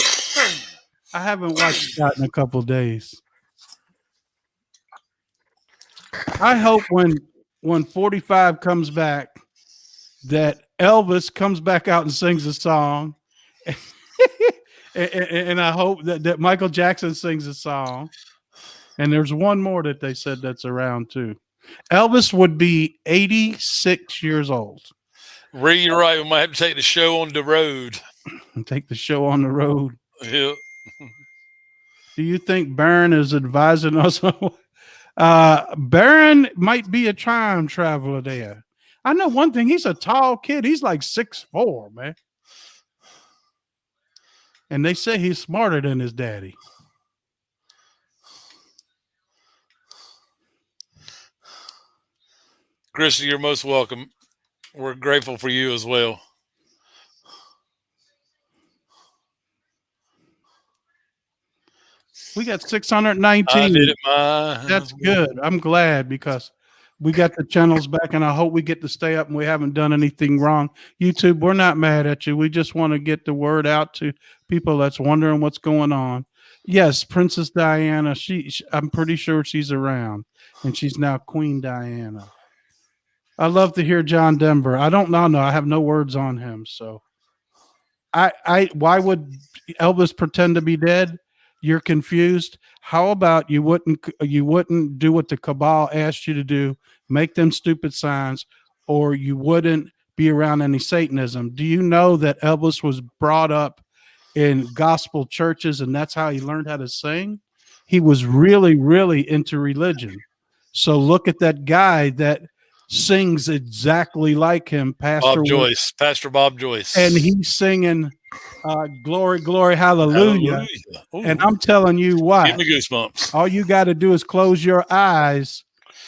I haven't watched that in a couple of days. I hope when 45 comes back, that Elvis comes back out and sings a song. and I hope that Michael Jackson sings a song. And there's one more that they said that's around too. Elvis would be 86 years old. Ray, you're right. We might have to take the show on the road. Take the show on the road. Yeah. Do you think Barron is advising us? Barron might be a time traveler there. I know one thing. He's a tall kid. He's like 6'4", man. And they say he's smarter than his daddy. Christy, you're most welcome. We're grateful for you as well. We got 619. That's good. I'm glad, because we got the channels back, and I hope we get to stay up and we haven't done anything wrong. YouTube, we're not mad at you. We just want to get the word out to people that's wondering what's going on. Yes, Princess Diana, I'm pretty sure she's around, and she's now Queen Diana. I love to hear John Denver. I don't know. No, I have no words on him. So why would Elvis pretend to be dead? You're confused. How about you wouldn't do what the cabal asked you to do, make them stupid signs, or you wouldn't be around any Satanism? Do you know that Elvis was brought up in gospel churches, and that's how he learned how to sing? He was really, really into religion. So look at that guy that sings exactly like him, Pastor Bob Joyce. And he's singing glory, glory, hallelujah. And I'm telling you what, give me goosebumps. All you got to do is close your eyes,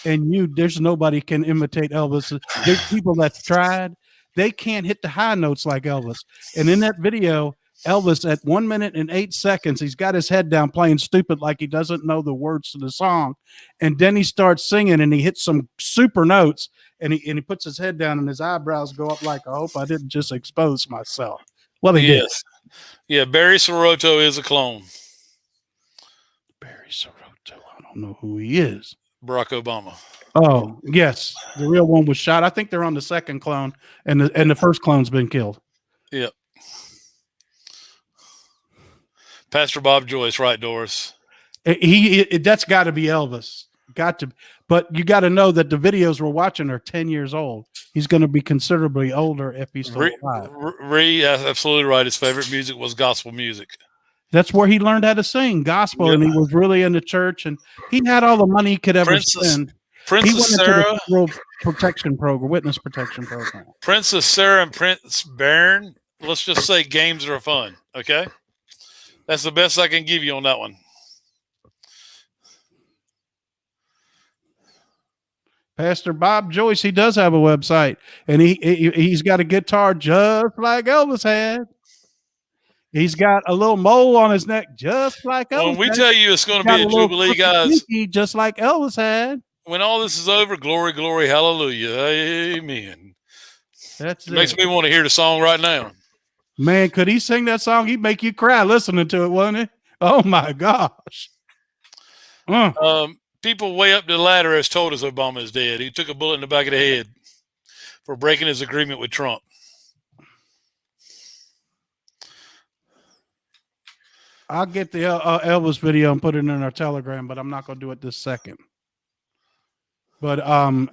and there's nobody can imitate Elvis. There's people that's tried. They can't hit the high notes like Elvis. And in that video, Elvis at 1 minute and 8 seconds, he's got his head down playing stupid like he doesn't know the words to the song. And then he starts singing and he hits some super notes and he puts his head down and his eyebrows go up like, I hope I didn't just expose myself. Well, he did. Yeah, Barry Soruto is a clone. Barry Soruto. I don't know who he is. Barack Obama. Oh, yes. The real one was shot. I think they're on the second clone and the first clone's been killed. Yep. Pastor Bob Joyce, right, Doris? That's got to be Elvis. Got to, but you got to know that the videos we're watching are 10 years old. He's going to be considerably older if he's still alive. Absolutely right. His favorite music was gospel music. That's where he learned how to sing gospel, and he was really in the church, and he had all the money he could ever spend. Princess Sarah, protection program, witness protection program. Princess Sarah and Prince Baron. Let's just say games are fun. Okay. That's the best I can give you on that one. Pastor Bob Joyce, he does have a website, and he's got a guitar just like Elvis had. He's got a little mole on his neck just like Elvis. When we tell you it's going to be a Jubilee, guys, just like Elvis had. When all this is over, glory, glory, hallelujah, amen. It makes me want to hear the song right now. Man, could he sing that song? He'd make you cry listening to it, wouldn't he? Oh, my gosh. People way up the ladder has told us Obama is dead. He took a bullet in the back of the head for breaking his agreement with Trump. I'll get the Elvis video and put it in our Telegram, but I'm not going to do it this second. But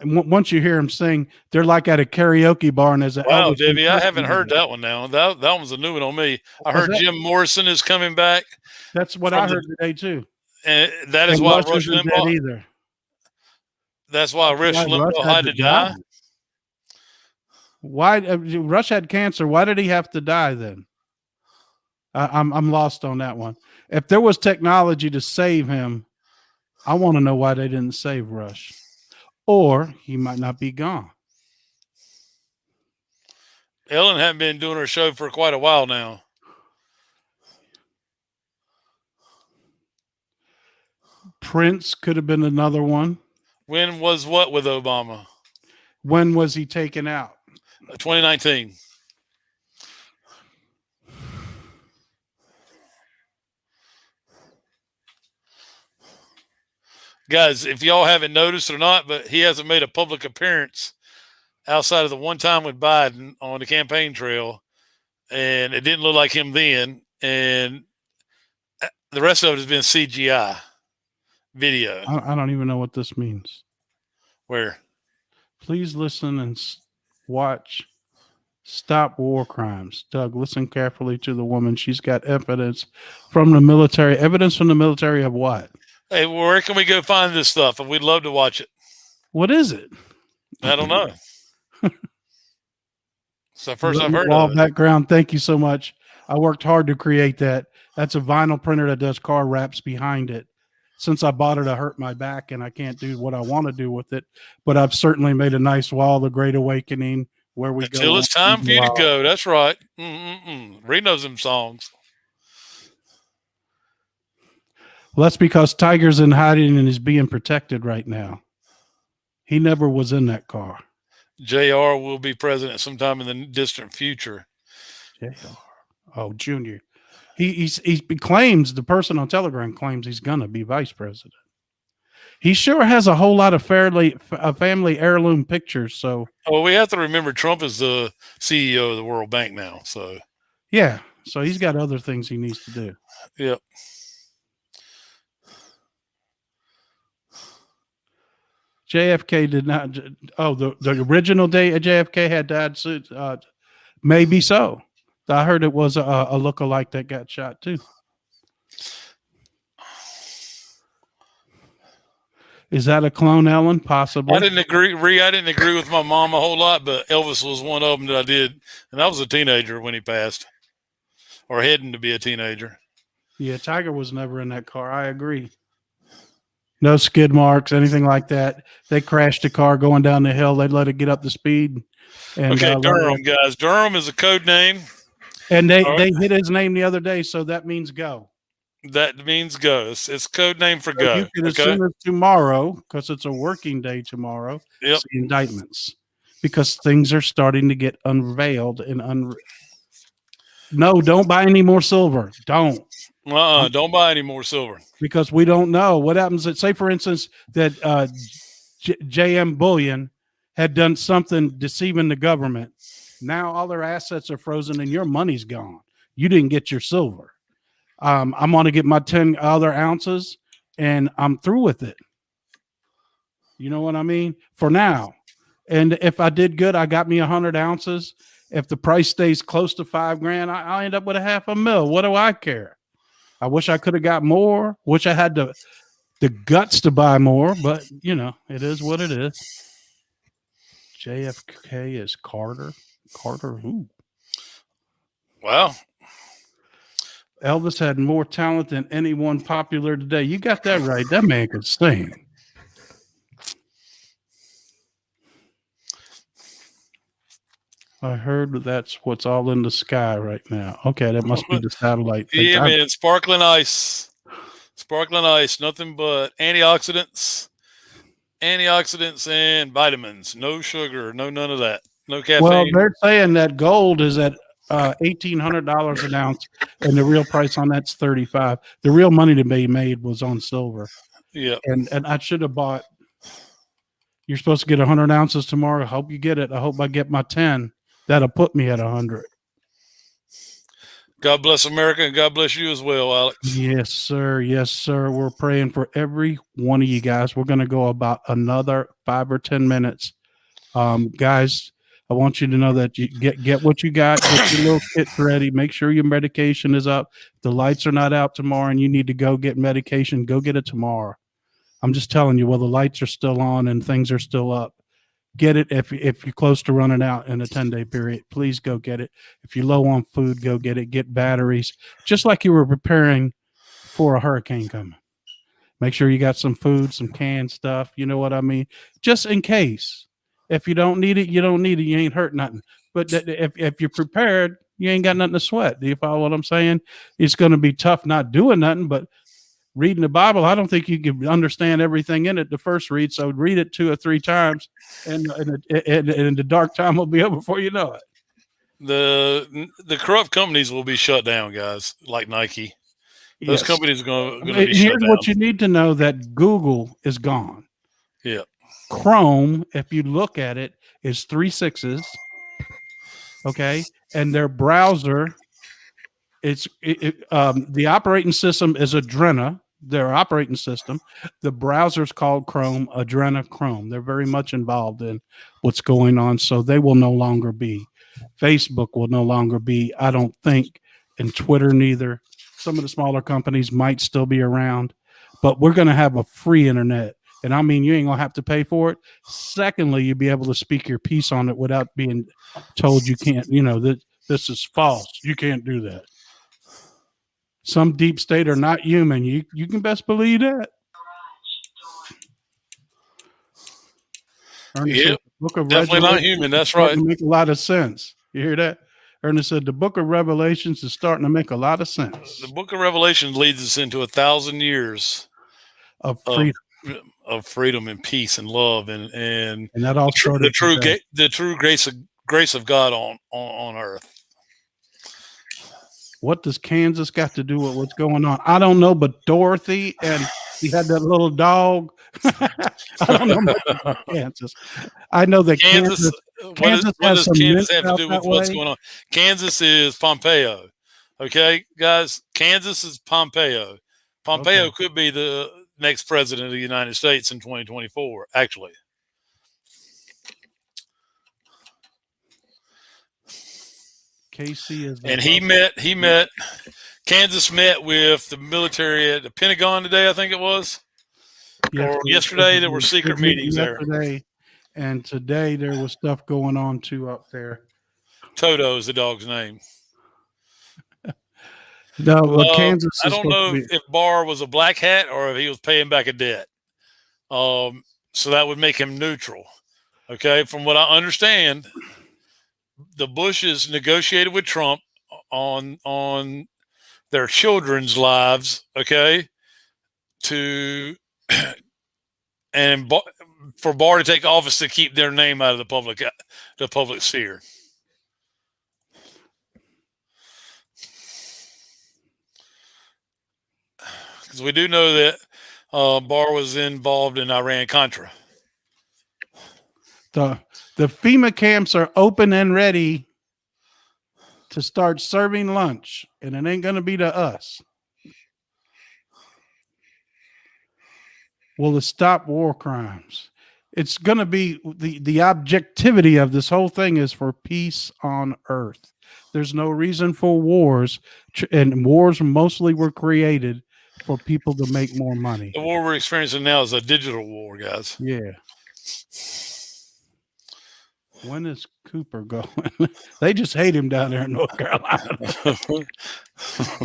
once you hear him sing, they're like at a karaoke bar. And there's wow, Debbie, I haven't heard that one now. That one's a new one on me. I heard Jim Morrison is coming back. That's what I heard today too. And that is why Rush Limbaugh. Either. That's why Rush Limbaugh had to die. Why Rush had cancer? Why did he have to die then? I'm lost on that one. If there was technology to save him, I want to know why they didn't save Rush. Or he might not be gone. Ellen hadn't been doing her show for quite a while now. Prince could have been another one. When was what with Obama? When was he taken out? 2019. Guys, if y'all haven't noticed or not, but he hasn't made a public appearance outside of the one time with Biden on the campaign trail, and it didn't look like him then, and the rest of it has been CGI video. I don't even know what this means. Where? Please listen and watch Stop War Crimes. Doug, listen carefully to the woman. She's got evidence from the military. Evidence from the military of what? Hey, where can we go find this stuff? We'd love to watch it. What is it? I don't know. It's the first I've heard of it. Background. Thank you so much. I worked hard to create that. That's a vinyl printer that does car wraps behind it. Since I bought it, I hurt my back and I can't do what I want to do with it. But I've certainly made a nice wall, The Great Awakening, where we go. Until it's time for you to go. That's right. Reed knows them songs. Well, that's because Tiger's in hiding and is being protected right now. He never was in that car. JR will be president sometime in the distant future. JR. Oh, Junior. He claims, the person on Telegram claims he's going to be vice president. He sure has a whole lot of family heirloom pictures. So, well, we have to remember Trump is the CEO of the World Bank now. So, yeah. So he's got other things he needs to do. Yep. JFK did not. Oh, the original day JFK had died. Maybe so. I heard it was a lookalike that got shot too. Is that a clone, Ellen? Possibly. I didn't agree with my mom a whole lot, but Elvis was one of them that I did, and I was a teenager when he passed, or heading to be a teenager. Yeah, Tiger was never in that car. I agree. No skid marks, anything like that. They crashed the car going down the hill. They'd let it get up to speed. And, okay, Durham, guys. Durham is a code name. And All right. they hit his name the other day, so that means go. That means go. It's code name for So you go. can, as Okay. soon as tomorrow, because it's a working day tomorrow, Yep. see indictments because things are starting to get unveiled and no, don't buy any more silver. Don't. Don't buy any more silver. Because we don't know what happens. Say, for instance, that JM Bullion had done something deceiving the government. Now all their assets are frozen and your money's gone. You didn't get your silver. I'm going to get my 10 other ounces and I'm through with it. You know what I mean? For now. And if I did good, I got me 100 ounces. If the price stays close to $5,000, I'll end up with $500,000. What do I care? I wish I could have got more. Wish I had the guts to buy more, but you know, it is what it is. JFK is Carter. Carter who? Wow. Elvis had more talent than anyone popular today. You got that right. That man could sing. I heard that's what's all in the sky right now. Okay, that must be the satellite thing. Yeah, man. Sparkling ice. Sparkling ice. Nothing but antioxidants and vitamins. No sugar. No none of that. No caffeine. Well, they're saying that gold is at $1,800 an ounce, and the real price on that's $35. The real money to be made was on silver. Yeah. And I should have bought. You're supposed to get 100 ounces tomorrow. I hope you get it. I hope I get my 10. That'll put me at 100. God bless America and God bless you as well, Alex. Yes, sir. Yes, sir. We're praying for every one of you guys. We're going to go about another 5 or 10 minutes. Guys, I want you to know that you get what you got, get your little kit ready, make sure your medication is up. If the lights are not out tomorrow and you need to go get medication, go get it tomorrow. I'm just telling you, while the lights are still on and things are still up, get it. If you're close to running out in a 10-day period, please go get it. If you're low on food, go get it. Get batteries, just like you were preparing for a hurricane coming. Make sure you got some food, some canned stuff. You know what I mean? Just in case. If you don't need it, you don't need it. You ain't hurt nothing. But if you're prepared, you ain't got nothing to sweat. Do you follow what I'm saying? It's going to be tough not doing nothing, but reading the Bible, I don't think you can understand everything in it the first read. So read it 2 or 3 times, and the dark time will be over before you know it. The corrupt companies will be shut down, guys, like Nike. Those companies are going to be shut Here's down. what you need to know, that Google is gone. Yeah. Chrome, if you look at it, is 3 6s. Okay. And their browser, the operating system is Adrena, their operating system. The browser's called Chrome, Adrenochrome. They're very much involved in what's going on. So they will no longer be. Facebook will no longer be, I don't think, and Twitter neither. Some of the smaller companies might still be around, but we're going to have a free internet. And I mean, you ain't going to have to pay for it. Secondly, you'll be able to speak your piece on it without being told you can't, that this is false. You can't do that. Some deep state are not human. You can best believe that. Ernest said, the book of definitely not human. That's right. Make a lot of sense. You hear that? Ernest said the book of Revelations is starting to make a lot of sense. The book of Revelation leads us into 1,000 years of freedom, and peace and love and that all started the true grace of God on earth. What does Kansas got to do with what's going on? I don't know, but Dorothy, and he had that little dog. I don't know much about Kansas. I know that Kansas what does Kansas have to do with what's going on? Kansas is Pompeo. Okay, guys, Kansas is Pompeo. Pompeo could be the next president of the United States in 2024, actually. KC is, and Kansas met with the military at the Pentagon today, I think it was. Or yesterday, there were secret meetings there. And today there was stuff going on too up there. Toto is the dog's name. No, Kansas. I don't know if Barr was a black hat or if he was paying back a debt. So that would make him neutral. Okay, from what I understand, the Bushes negotiated with Trump on their children's lives, okay, to and for Barr to take office to keep their name out of the public sphere. Because we do know that Barr was involved in Iran-Contra. The FEMA camps are open and ready to start serving lunch, and it ain't going to be to us. Will it stop war crimes? It's going to be the objectivity of this whole thing is for peace on earth. There's no reason for wars, and wars mostly were created for people to make more money. The war we're experiencing now is a digital war, guys. Yeah. When is Cooper going? They just hate him down there in North Carolina.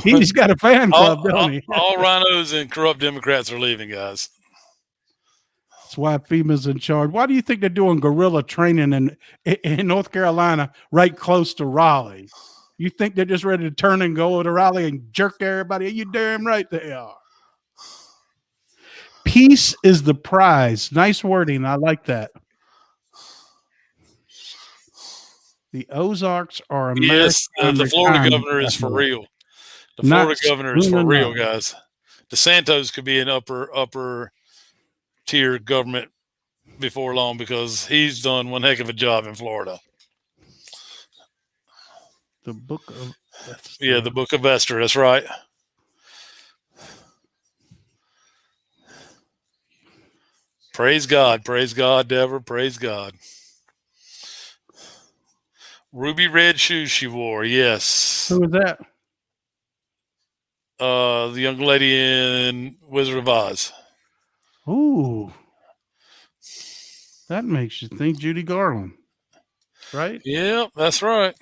He's got a fan club, don't he? All rhinos and corrupt Democrats are leaving, guys. That's why FEMA's in charge. Why do you think they're doing guerrilla training in North Carolina right close to Raleigh? You think they're just ready to turn and go to Raleigh and jerk everybody? You damn right they are. Peace is the prize. Nice wording. I like that. The Ozarks are American. Yes, the Florida governor is for real. The Florida governor is for real, guys. DeSantis could be an upper tier government before long because he's done one heck of a job in Florida. The Book of Esther. Yeah, the Book of Esther. That's right. Praise God, Deborah. Praise God. Ruby red shoes she wore. Yes. Who was that? The young lady in Wizard of Oz. Ooh, that makes you think Judy Garland, right? Yeah, that's right.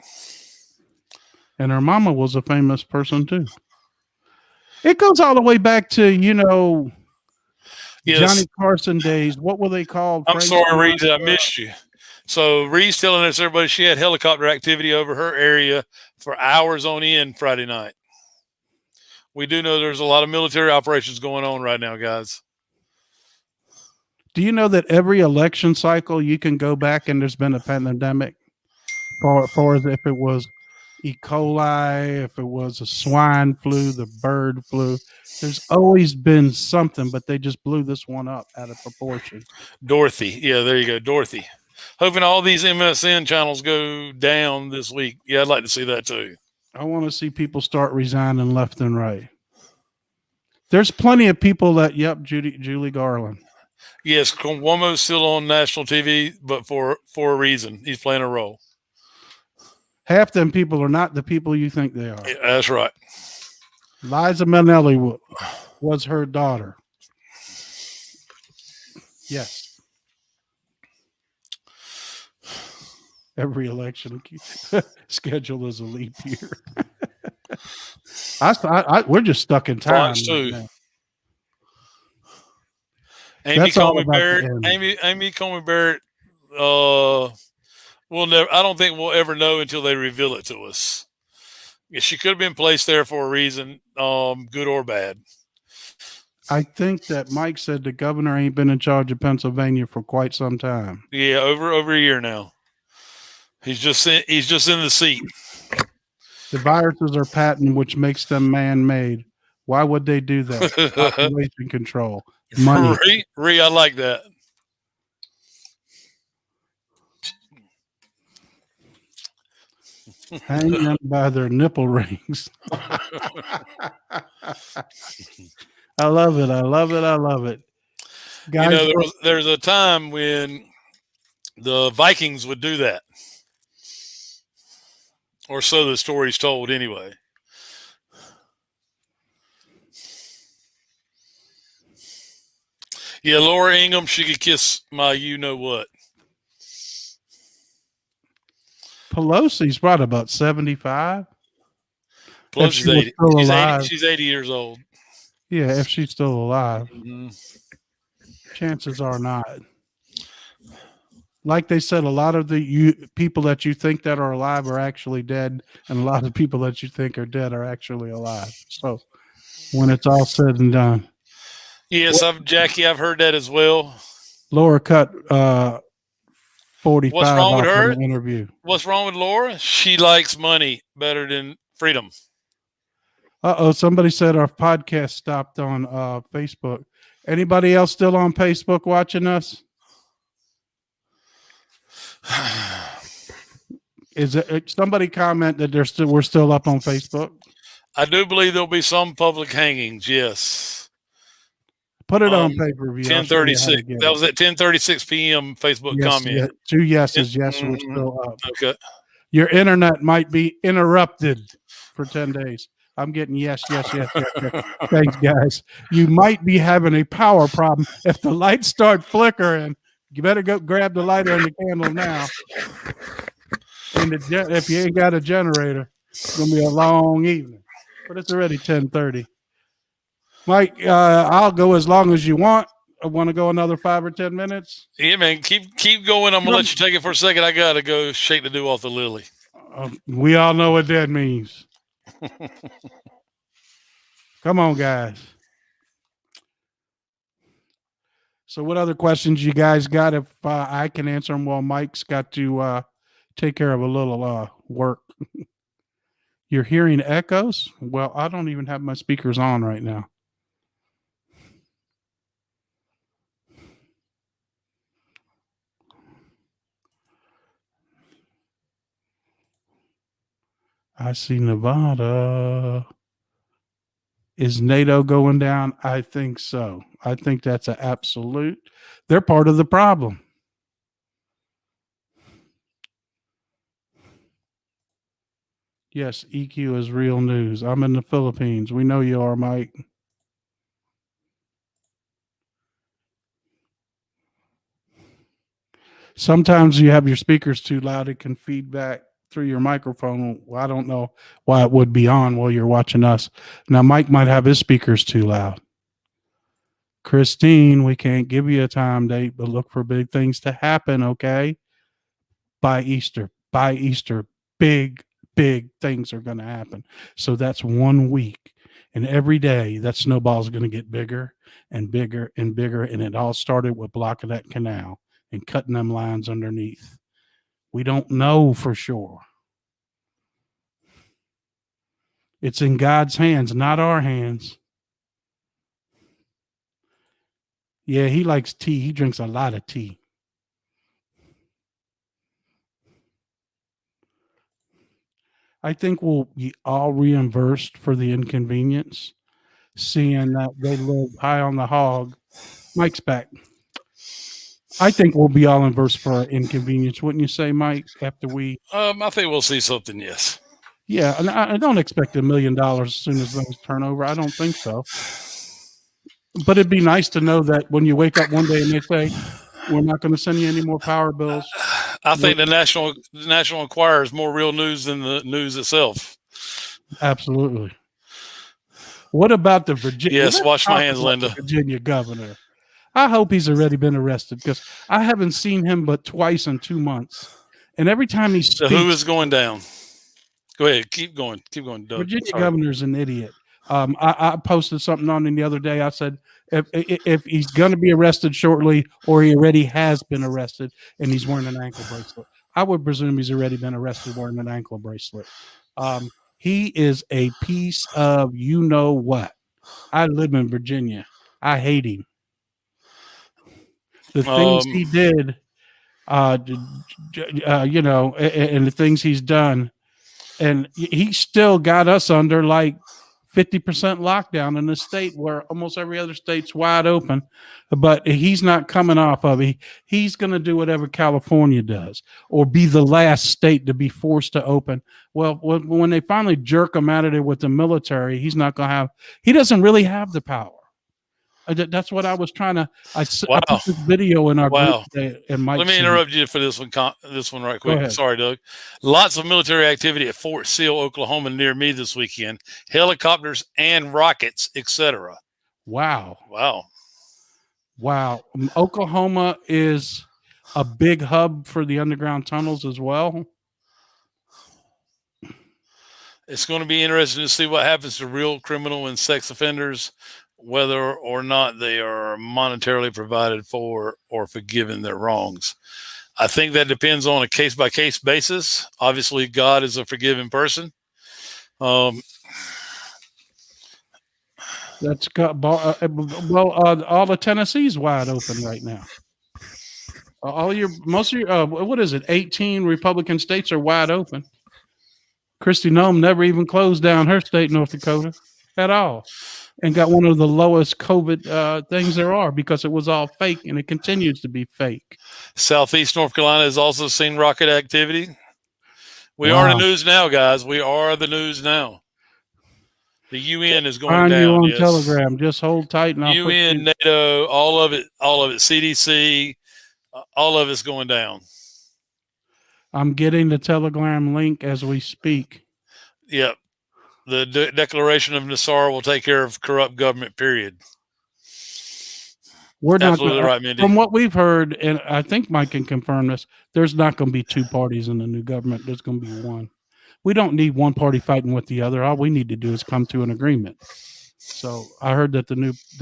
And her mama was a famous person too. It goes all the way back to, Johnny Carson days. What were they called? I'm sorry, Reed, I missed you. So Reed's telling us, everybody, she had helicopter activity over her area for hours on end Friday night. We do know there's a lot of military operations going on right now, guys. Do you know that every election cycle you can go back and there's been a pandemic? For as if it was E. coli, if it was a swine flu, the bird flu. There's always been something, but they just blew this one up out of proportion. Dorothy. Yeah, there you go. Dorothy. Hoping all these MSN channels go down this week. Yeah, I'd like to see that too. I want to see people start resigning left and right. There's plenty of people that, Julie Garland. Yes, Cuomo's still on national TV, but for a reason. He's playing a role. Half them people are not the people you think they are. Yeah, that's right. Liza Minnelli was her daughter. Yes. Every election schedule is a leap year. We're just stuck in time. Right, Amy Coney Barrett. We'll never. I don't think we'll ever know until they reveal it to us. Yeah, she could have been placed there for a reason, good or bad. I think that Mike said the governor ain't been in charge of Pennsylvania for quite some time. Yeah, over a year now. He's just in the seat. The viruses are patent, which makes them man-made. Why would they do that? Population control. Money. I like that. Hang them by their nipple rings. I love it. I love it. I love it. Guys, there's a time when the Vikings would do that. Or so the story's told anyway. Yeah, Laura Ingham, she could kiss my you-know-what. Pelosi's probably about 75. Pelosi's 80. She's 80 years old. Yeah, if she's still alive. Mm-hmm. Chances are not. like they said, a lot of the people that you think that are alive are actually dead, and a lot of people that you think are dead are actually alive. So when it's all said and done, Yes, Jackie. I've heard that as well. Laura cut 45 What's wrong with off on her? the interview. What's wrong with Laura? She likes money better than freedom. Somebody said our podcast stopped on Facebook. Anybody else still on Facebook watching us? Is it somebody comment that we're still up on Facebook? I do believe there'll be some public hangings. Yes. Put it on pay-per-view. 10:36. That was at 10:36 p.m. Facebook comment. Yeah, 2 yeses. Yes, we're still up. Okay. Your internet might be interrupted for 10 days. I'm getting yes. Thanks, guys. You might be having a power problem. If the lights start flickering, you better go grab the lighter and the candle now. And if you ain't got a generator, it's gonna be a long evening. But it's already 10:30. Mike, I'll go as long as you want. I want to go another 5 or 10 minutes. Yeah, man. Keep going. I'm gonna let you take it for a second. I gotta go shake the dew off the lily. We all know what that means. Come on, guys. So what other questions you guys got? If I can answer them while Mike's got to take care of a little work. You're hearing echoes? Well, I don't even have my speakers on right now. I see Nevada. Is NATO going down? I think so. I think that's an absolute. They're part of the problem. Yes, EQ is real news. I'm in the Philippines. We know you are, Mike. Sometimes you have your speakers too loud. It can feed back through your microphone. Well, I don't know why it would be on while you're watching us. Now, Mike might have his speakers too loud. Christine, we can't give you a time date, but look for big things to happen, okay? By Easter, big things are going to happen. So that's 1 week. And every day that snowball is going to get bigger and bigger and bigger. And it all started with blocking that canal and cutting them lines underneath. We don't know for sure. It's in God's hands, not our hands. Yeah, he likes tea. He drinks a lot of tea. I think we'll be all reimbursed for the inconvenience, seeing that they live high on the hog. Mike's back. I think we'll be all reimbursed for our inconvenience, wouldn't you say, Mike? After we, I think we'll see something. Yes. Yeah, and I don't expect $1 million as soon as things turn over. I don't think so. But it'd be nice to know that when you wake up one day and they say, we're not going to send you any more power bills. I think the National Enquirer is more real news than the news itself. Absolutely. What about the Virginia? Yes, wash my hands, Linda. Virginia governor. I hope he's already been arrested because I haven't seen him but twice in 2 months. And every time he speaks, so who is going down? Go ahead. Keep going, Doug. Virginia governor's an idiot. I posted something on him the other day. I said, if he's going to be arrested shortly, or he already has been arrested and he's wearing an ankle bracelet, I would presume he's already been arrested wearing an ankle bracelet. He is a piece of you know what. I live in Virginia. I hate him. The things he did, you know, and the things he's done. And he still got us under like 50% lockdown in the state where almost every other state's wide open. But he's not coming off of it. He's going to do whatever California does or be the last state to be forced to open. Well, when they finally jerk him out of there with the military, he's not going to have – he doesn't really have the power. That's what I was trying to. I put this video in our group today, and Mike. Let me interrupt you for this one right quick. Sorry, Doug. Lots of military activity at Fort Sill, Oklahoma, near me this weekend. Helicopters and rockets, etc. Wow. Oklahoma is a big hub for the underground tunnels as well? It's going to be interesting to see what happens to real criminal and sex offenders, whether or not they are monetarily provided for or forgiven their wrongs. I think that depends on a case by case basis. Obviously, God is a forgiving person. That's got all of Tennessee's wide open right now. Most of your what is it? 18 Republican states are wide open. Kristi Noem never even closed down her state, North Dakota, at all, and got one of the lowest COVID things there are because it was all fake, and it continues to be fake. Southeast North Carolina has also seen rocket activity. We are the news now, guys. We are the news now. The UN is going Find down. you on Telegram. Just hold tight, and UN, NATO, all of it, CDC, all of it's going down. I'm getting the Telegram link as we speak. Yep. The Declaration of Nassau will take care of corrupt government, period. We're absolutely right, Mindy. From what we've heard, and I think Mike can confirm this, there's not going to be two parties in the new government. There's going to be one. We don't need one party fighting with the other. All we need to do is come to an agreement. So I heard that the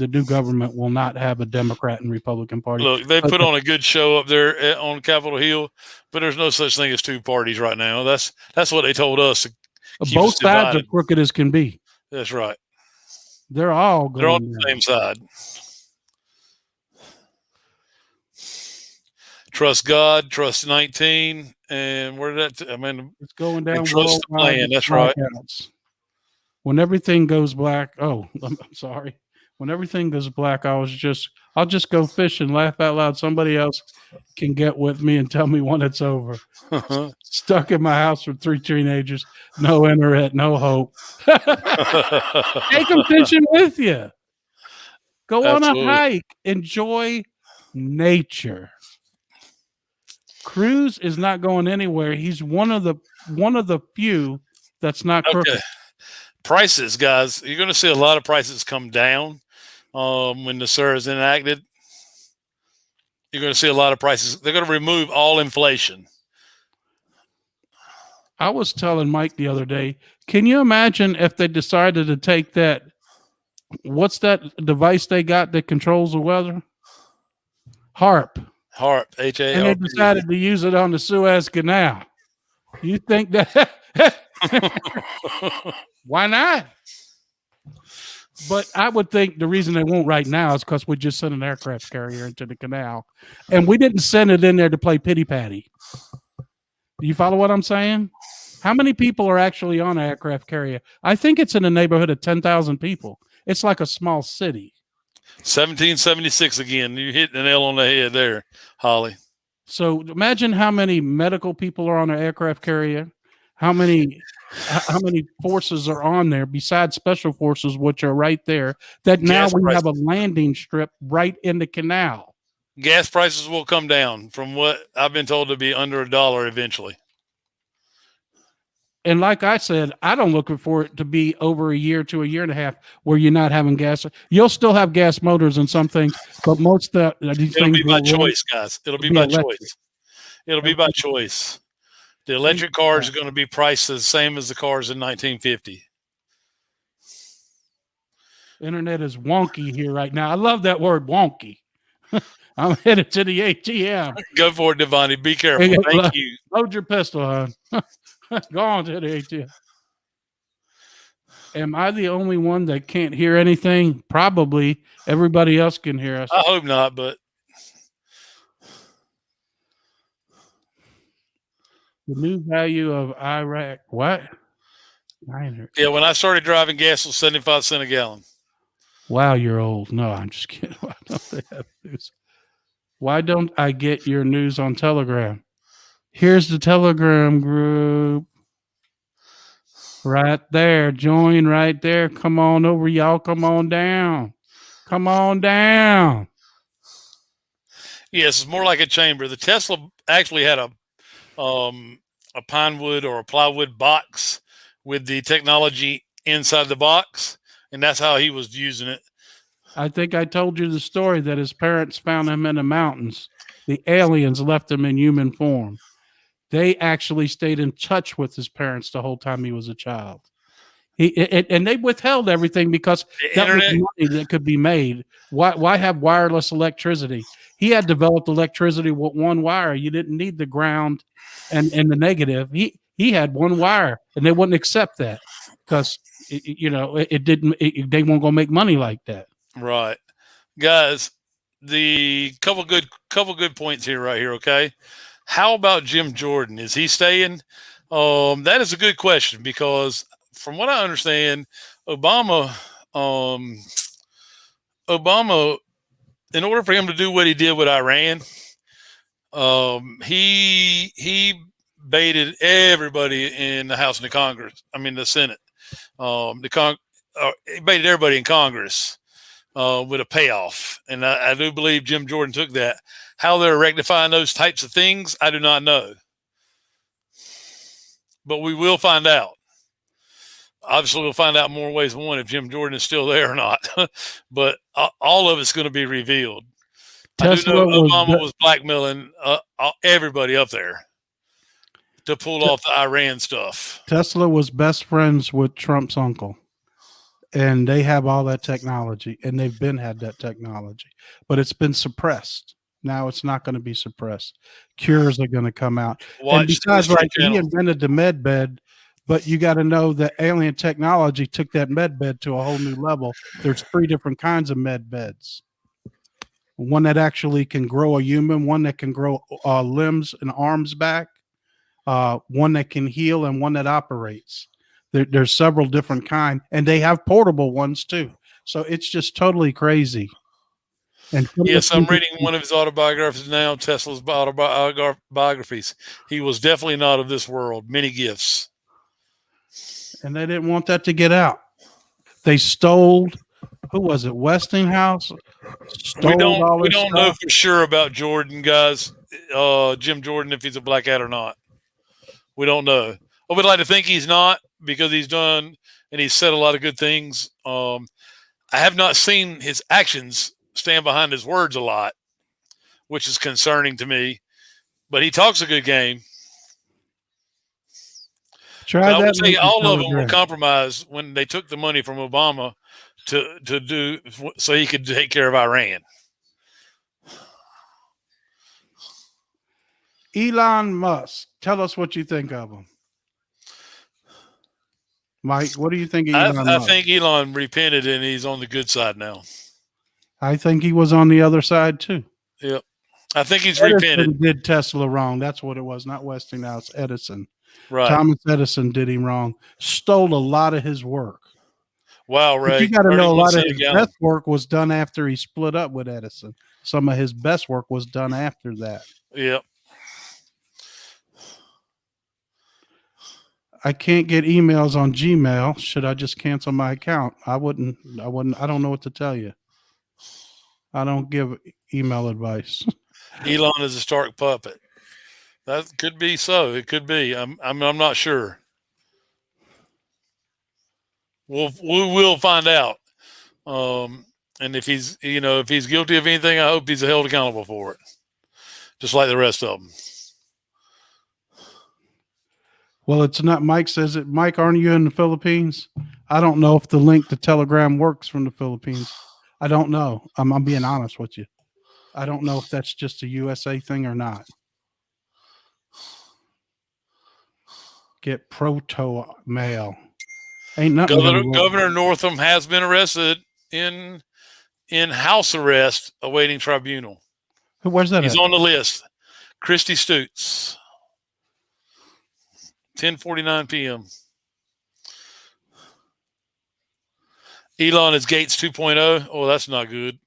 new government will not have a Democrat and Republican party. Look, they put on a good show up there on Capitol Hill, but there's no such thing as two parties right now. That's what they told us. Both sides are crooked as can be. That's right. They're all going They're on the same side. Trust God, trust 19, and where did that? It's going down. Trust the plan. That's right. When everything goes black, I'm sorry. When everything goes black, I'll just go fishing, laugh out loud. Somebody else can get with me and tell me when it's over. Stuck in my house with 3 teenagers, no internet, no hope. Take them fishing with you. Go Absolutely. On a hike. Enjoy nature. Cruz is not going anywhere. He's one of the few that's not crooked. Okay. Prices, guys, you're going to see a lot of prices come down when the SIR is enacted. You're going to see a lot of prices. They're going to remove all inflation. I was telling Mike the other day, can you imagine if they decided to take that, what's that device they got that controls the weather? HAARP, H-A-R-P. And they decided to use it on the Suez Canal. You think that... Why not? But I would think the reason they won't right now is because we just sent an aircraft carrier into the canal, and we didn't send it in there to play pity patty. Do you follow what I'm saying? How many people are actually on an aircraft carrier? I think it's in the neighborhood of 10,000 people. It's like a small city. 1776 again. You hit the nail on the head there, Holly. So imagine how many medical people are on an aircraft carrier. How many forces are on there besides special forces, which are right there, that now we have a landing strip right in the canal. Gas prices will come down from what I've been told to be under $1 eventually. And like I said, I don't look for it to be over a year to a year and a half where you're not having gas. You'll still have gas motors and some things, but most of these It'll things be by choice, guys. It'll be by choice. It'll be by choice. The electric cars are going to be priced the same as the cars in 1950. Internet is wonky here right now. I love that word, wonky. I'm headed to the ATM. Go for it, Devani. Be careful. Thank you. Load your pistol, hon. Go on to the ATM. Am I the only one that can't hear anything? Probably. Everybody else can hear us. I hope not, but. The new value of Iraq, what? Yeah, when I started driving gas, it was 75 cents a gallon. Wow, you're old. No, I'm just kidding. Why don't they have news? Why don't I get your news on Telegram? Here's the Telegram group. Right there. Join right there. Come on over, y'all. Come on down. Come on down. Yes, it's more like a chamber. The Tesla actually had a pine wood or a plywood box with the technology inside the box, and that's how he was using it. I think I told you the story that his parents found him in the mountains The aliens left him in human form. They actually stayed in touch with his parents the whole time he was a child. And they withheld everything because The that was internet. money that could be made. Why have wireless electricity? He had developed electricity with one wire. You didn't need the ground and the negative. He had one wire, and they wouldn't accept that because it didn't. They weren't gonna make money like that. Right, guys. The couple good points here, right here. Okay, how about Jim Jordan? Is he staying? That is a good question because, from what I understand, Obama, Obama, in order for him to do what he did with Iran, he baited everybody in the House and the Congress. I mean, the Senate. He baited everybody in Congress with a payoff, and I do believe Jim Jordan took that. How they're rectifying those types of things, I do not know, but we will find out. Obviously, we'll find out more ways than one if Jim Jordan is still there or not. But all of it's going to be revealed. I do know Obama was blackmailing everybody up there to pull off the Iran stuff. Tesla was best friends with Trump's uncle, and they have all that technology, and they've had that technology, but it's been suppressed. Now it's not going to be suppressed. Cures are going to come out. And besides, he invented the med bed, but you got to know that alien technology took that med bed to a whole new level. There's 3 different kinds of med beds. One that actually can grow a human, one that can grow limbs and arms back, one that can heal, and one that operates. There's several different kinds, and they have portable ones too. So it's just totally crazy. And yes, I'm reading one of his autobiographies now, Tesla's autobiographies. He was definitely not of this world. Many gifts. And they didn't want that to get out. They stole, who was it, Westinghouse? We don't know for sure about Jordan, guys. Jim Jordan, if he's a black hat or not. We don't know. I would like to think he's not, because he's done and he's said a lot of good things. I have not seen his actions stand behind his words a lot, which is concerning to me. But he talks a good game. I would say all of them were compromised when they took the money from Obama to do so he could take care of Iran. Elon Musk, tell us what you think of him. Mike, what do you think of Elon Musk? I think Elon repented and he's on the good side now. I think he was on the other side too. Yep. I think he's repented. Did Tesla wrong. That's what it was, not Westinghouse, Edison. Right. Thomas Edison did him wrong. Stole a lot of his work. Wow, Ray. But you got to know a lot of his best work was done after he split up with Edison. Some of his best work was done after that. Yep. I can't get emails on Gmail. Should I just cancel my account? I wouldn't. I don't know what to tell you. I don't give email advice. Elon is a stark puppet. That could be so. It could be. I'm not sure. We will find out. And if he's guilty of anything, I hope he's held accountable for it, just like the rest of them. Well, it's not. Mike says it. Mike, aren't you in the Philippines? I don't know if the link to Telegram works from the Philippines. I don't know. I'm being honest with you. I don't know if that's just a USA thing or not. Get proto mail. Ain't nothing. Governor Northam has been arrested in house arrest, awaiting tribunal. Where's that? He's on the list. Christy Stutes. 10:49 p.m. Elon is Gates 2.0. Oh, that's not good.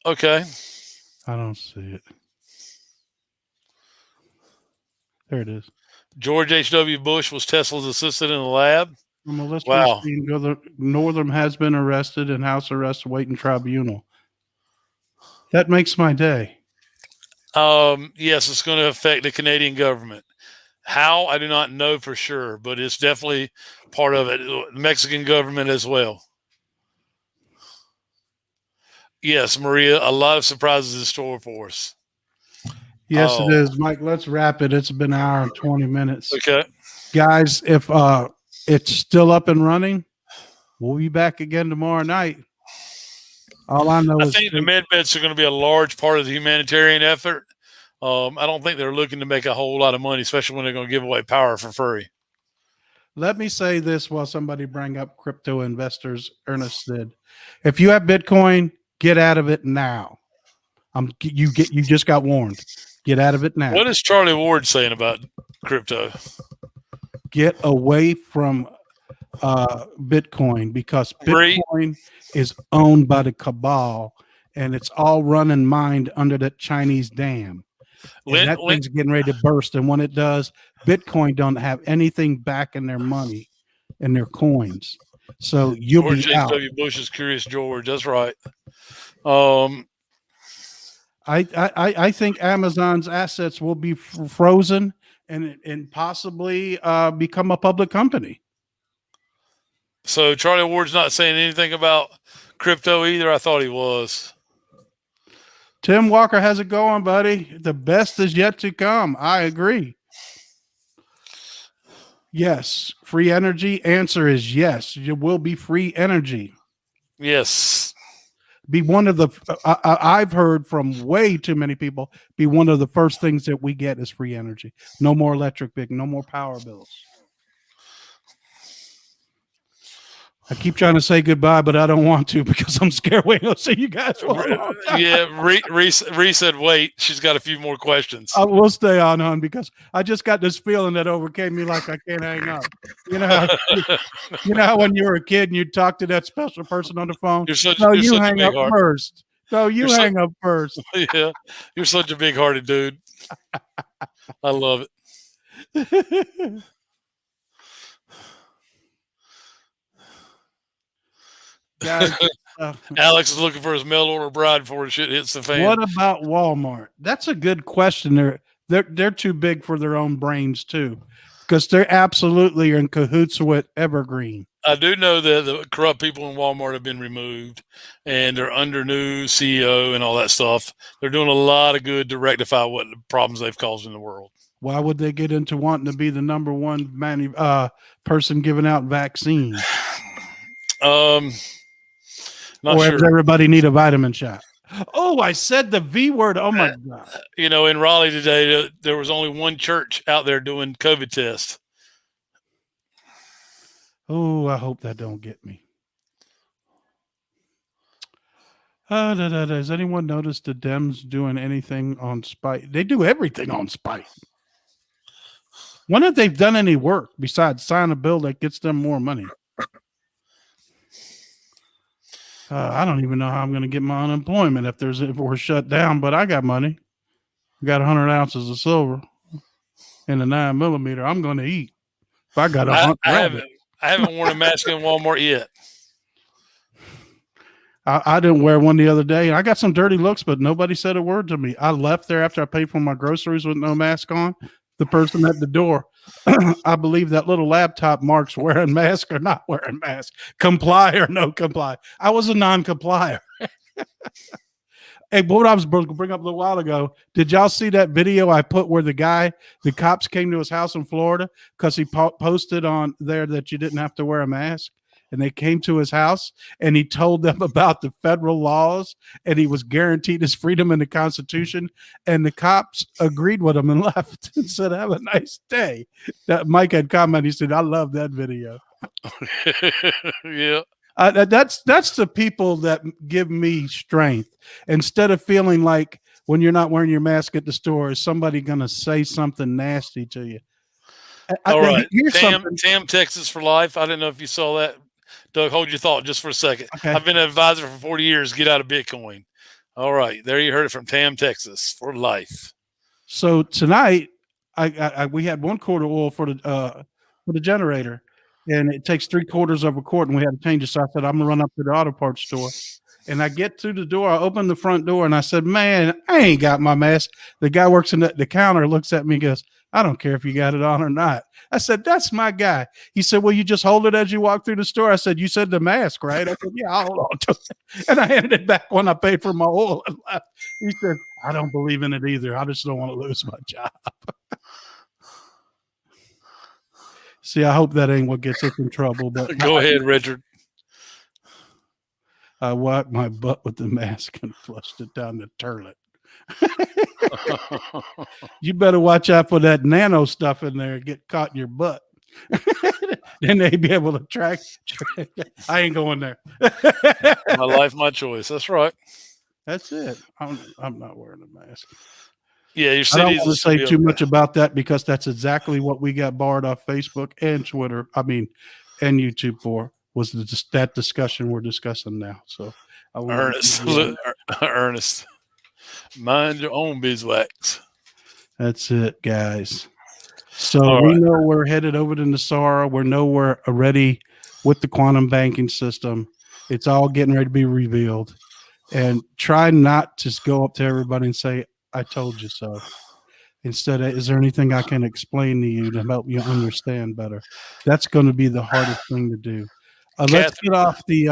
Okay. I don't see it. There it is. George H.W. Bush was Tesla's assistant in the lab. Wow. Northam has been arrested in house arrest awaiting tribunal. That makes my day. Yes, it's going to affect the Canadian government. How, I do not know for sure, but it's definitely part of it. The Mexican government as well. Yes, Maria, a lot of surprises in store for us. Yes, it Oh, is, Mike. Let's wrap it. It's been an hour and 20 minutes. okay. Guys, if it's still up and running, we'll be back again tomorrow night. All I know I is think the med beds are going to be a large part of the humanitarian effort. I don't think they're looking to make a whole lot of money, especially when they're going to give away power for free. let me say this while somebody bring up crypto investors. Ernest did. If you have Bitcoin, get out of it now. You just got warned. Get out of it now. What is Charlie Ward saying about crypto? Get away from Bitcoin because Bitcoin is owned by the cabal and it's all run and mined under that Chinese dam. And that thing's getting ready to burst. And when it does, Bitcoin don't have anything back in their money and their coins. So you'll George be out. H.W. Bush's Curious George. That's right. I think Amazon's assets will be frozen and possibly become a public company. So Charlie Ward's not saying anything about crypto either. I thought he was. Tim Walker has it going, buddy. The best is yet to come. I agree. Yes. Free energy. Answer is yes. You will be free energy. Yes. Be one of the, I've heard from way too many people, be one of the first things that we get is free energy. No more electric bill, no more power bills. I keep trying to say goodbye, but I don't want to because I'm scared we don't see you guys. Yeah, Ree said wait. She's got a few more questions. I will stay on, hon, because I just got this feeling that overcame me like I can't hang up. You know how when you were a kid and you'd talk to that special person on the phone? You hang up first. No, you hang up first. Yeah, you're such a big-hearted dude. I love it. Guys, Alex is looking for his mail order bride before shit hits the fan. What about Walmart? That's a good question. They're too big for their own brains too, because they're absolutely in cahoots with Evergreen. I do know that the corrupt people in Walmart have been removed, and they're under new CEO and all that stuff. They're doing a lot of good to rectify what problems they've caused in the world. Why would they get into wanting to be the number one person giving out vaccines? Not or sure. Does everybody need a vitamin shot? Oh, I said the V word. Oh my God. You know, in Raleigh today, there was only one church out there doing COVID tests. Oh, I hope that don't get me. Has anyone noticed the Dems doing anything on spite? They do everything on spite. When have they done any work besides sign a bill that gets them more money? I don't even know how I'm going to get my unemployment if we're shut down, but I got money. I got 100 ounces of silver and a 9mm. I'm going to eat. If I got I haven't worn a mask in Walmart yet. I didn't wear one the other day. I got some dirty looks, but nobody said a word to me. I left there after I paid for my groceries with no mask on. The person at the door, I believe that little laptop marks wearing mask or not wearing mask, comply or no comply. I was a non-complier. Hey, what I was going to bring up a little while ago, did y'all see that video I put where the cops came to his house in Florida because he posted on there that you didn't have to wear a mask? And they came to his house and he told them about the federal laws and he was guaranteed his freedom in the Constitution. And the cops agreed with him and left and said, have a nice day. That Mike had commented. He said, I love that video. Yeah. That's the people that give me strength. Instead of feeling like when you're not wearing your mask at the store, is somebody going to say something nasty to you? All right. Tam, Texas for life. I didn't know if you saw that. Doug, hold your thought just for a second. Okay. I've been an advisor for 40 years. Get out of Bitcoin. All right. There you heard it from Tam, Texas for life. So tonight, we had 1 quart of oil for the generator, and it takes 3/4 of a quart, and we had to change it. So I said, I'm going to run up to the auto parts store. And I get to the door. I open the front door, and I said, man, I ain't got my mask. The guy works in the counter looks at me and goes, I don't care if you got it on or not. I said, that's my guy. He said, well, you just hold it as you walk through the store. I said, you said the mask, right? I said, yeah, I'll hold on to it. And I handed it back when I paid for my oil and left. He said, I don't believe in it either. I just don't want to lose my job. See, I hope that ain't what gets us in trouble. But Go ahead, Richard. I wiped my butt with the mask and flushed it down the toilet. You better watch out for that nano stuff in there and get caught in your butt. Then they'd be able to track. I ain't going there. My life, my choice. That's right. That's it. I'm not wearing a mask. Yeah, your I don't city's want to say too much about that because that's exactly what we got barred off Facebook and Twitter. I mean, and YouTube for was just that discussion we're discussing now. So, Ernest, mind your own beeswax. That's it, guys. So All we right. know we're headed over to Nasara. We know we're already with the quantum banking system. It's all getting ready to be revealed. And try not to go up to everybody and say, I told you so. Instead of, is there anything I can explain to you to help you understand better? That's going to be the hardest thing to do. Let's get off the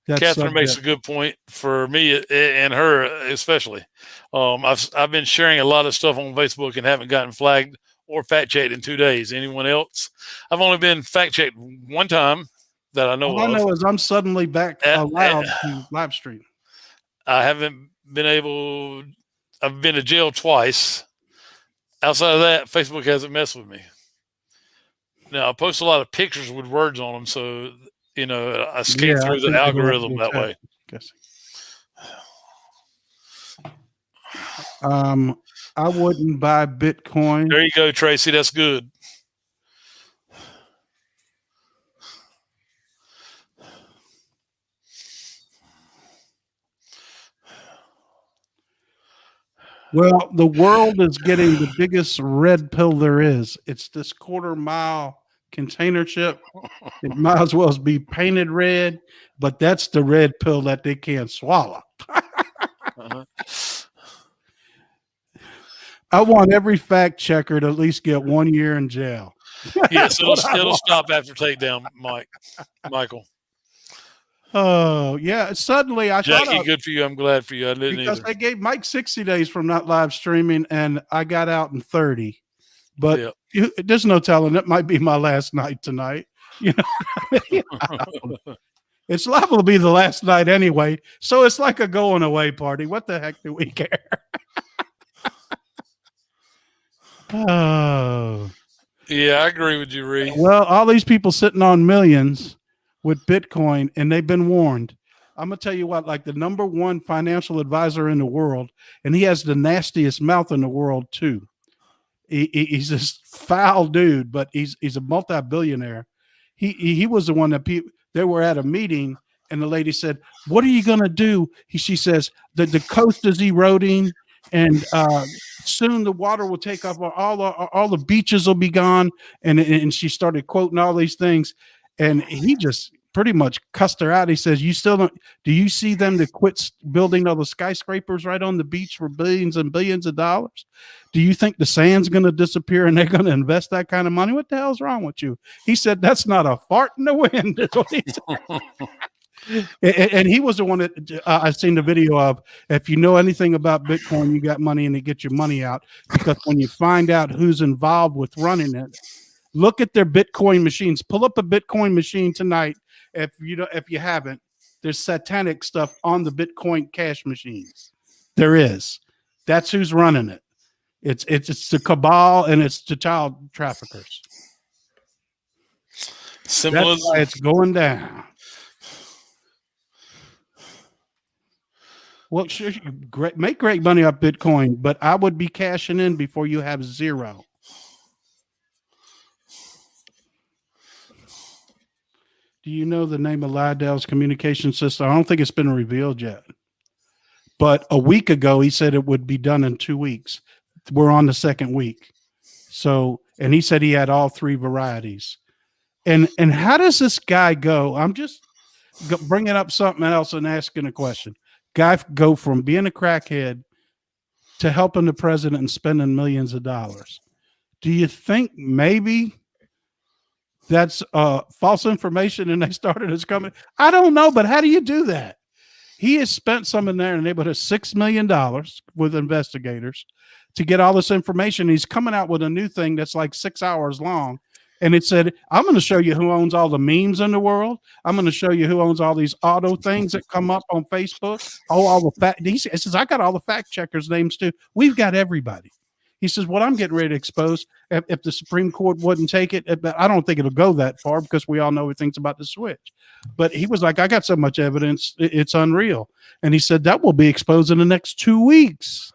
that Catherine makes a subject. good point for me and her especially. I've been sharing a lot of stuff on Facebook and haven't gotten flagged or fact checked in 2 days. Anyone else? I've only been fact checked one time that I know All I of. know is I'm suddenly back allowed to live stream. I haven't been able. I've been to jail twice. Outside of that, Facebook hasn't messed with me. Now I post a lot of pictures with words on them, so I scan through the algorithm that way. I wouldn't buy Bitcoin. There you go, Tracy. That's good. Well, the world is getting the biggest red pill there is. It's this quarter-mile container ship. It might as well be painted red, but that's the red pill that they can't swallow. I want every fact checker to at least get 1 year in jail. Yes, it'll stop after takedown, Michael. Oh, yeah. Suddenly, I Jackie, thought good for you. I'm glad for you. I didn't because either. they gave Mike 60 days from not live streaming, and I got out in 30. But there's no telling. It might be my last night tonight. It's liable to be the last night anyway. So it's like a going away party. What the heck do we care? Oh. Yeah, I agree with you, Ree. Well, all these people sitting on millions with Bitcoin, and they've been warned. I'm going to tell you what, like the #1 financial advisor in the world, and he has the nastiest mouth in the world too. He's this foul dude, but he's a multi-billionaire. He was the one that they were at a meeting, and the lady said, "What are you going to do?" She says, the coast is eroding, and soon the water will take off. All the beaches will be gone. And she started quoting all these things, and he just pretty much cussed her out. He says, "You still don't? Do you see them to quit building all the skyscrapers right on the beach for billions and billions of dollars? Do you think the sand's going to disappear and they're going to invest that kind of money? What the hell's wrong with you?" He said, "That's not a fart in the wind." Is what he said. And he was the one that I've seen the video of. If you know anything about Bitcoin, you got money and they get your money out, because when you find out who's involved with running it, look at their Bitcoin machines. Pull up a Bitcoin machine tonight. If you haven't, there's satanic stuff on the Bitcoin cash machines. There is. That's who's running it. It's the cabal, and it's the child traffickers. Symbolism. That's why it's going down. Well, sure, make great money off Bitcoin, but I would be cashing in before you have zero. Do you know the name of Lidell's communication system? I don't think it's been revealed yet. But a week ago, he said it would be done in 2 weeks. We're on the second week. So, and he said he had all 3 varieties. And how does this guy go? I'm just bringing up something else and asking a question. Guy go from being a crackhead to helping the president and spending millions of dollars. Do you think maybe that's false information and they started his company? I don't know, but how do you do that? He has spent some in there in the neighborhood of $6 million with investigators to get all this information. He's coming out with a new thing that's like 6 hours long. And it said, I'm going to show you who owns all the memes in the world. I'm going to show you who owns all these auto things that come up on Facebook. Oh, all the fact. He says, I got all the fact checkers' names too. We've got everybody. He says, what I'm getting ready to expose, if the Supreme Court wouldn't take it, but I don't think it'll go that far because we all know everything's about to switch. But he was like, I got so much evidence, it's unreal. And he said, that will be exposed in the next 2 weeks.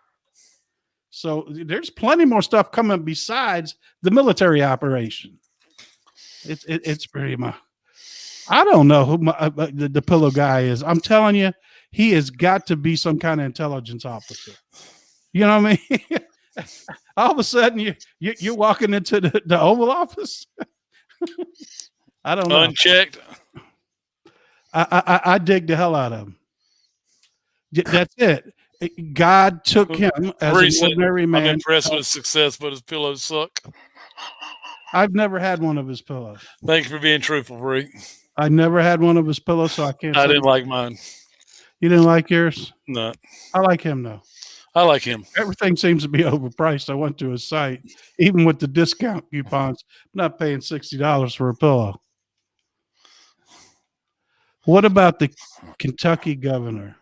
So there's plenty more stuff coming besides the military operation. It's pretty much. I don't know who the pillow guy is. I'm telling you, he has got to be some kind of intelligence officer. You know what I mean? All of a sudden, you're walking into the Oval Office. I don't know. Unchecked. I dig the hell out of him. That's it. God took him as an ordinary man. I'm impressed with his success, but his pillows suck. I've never had one of his pillows. Thank you for being truthful, Bree. I never had one of his pillows, so I can't. I didn't like mine. You didn't like yours? No. I like him though. I like him. Everything seems to be overpriced. I went to his site, even with the discount coupons. I'm not paying $60 for a pillow. What about the Kentucky governor?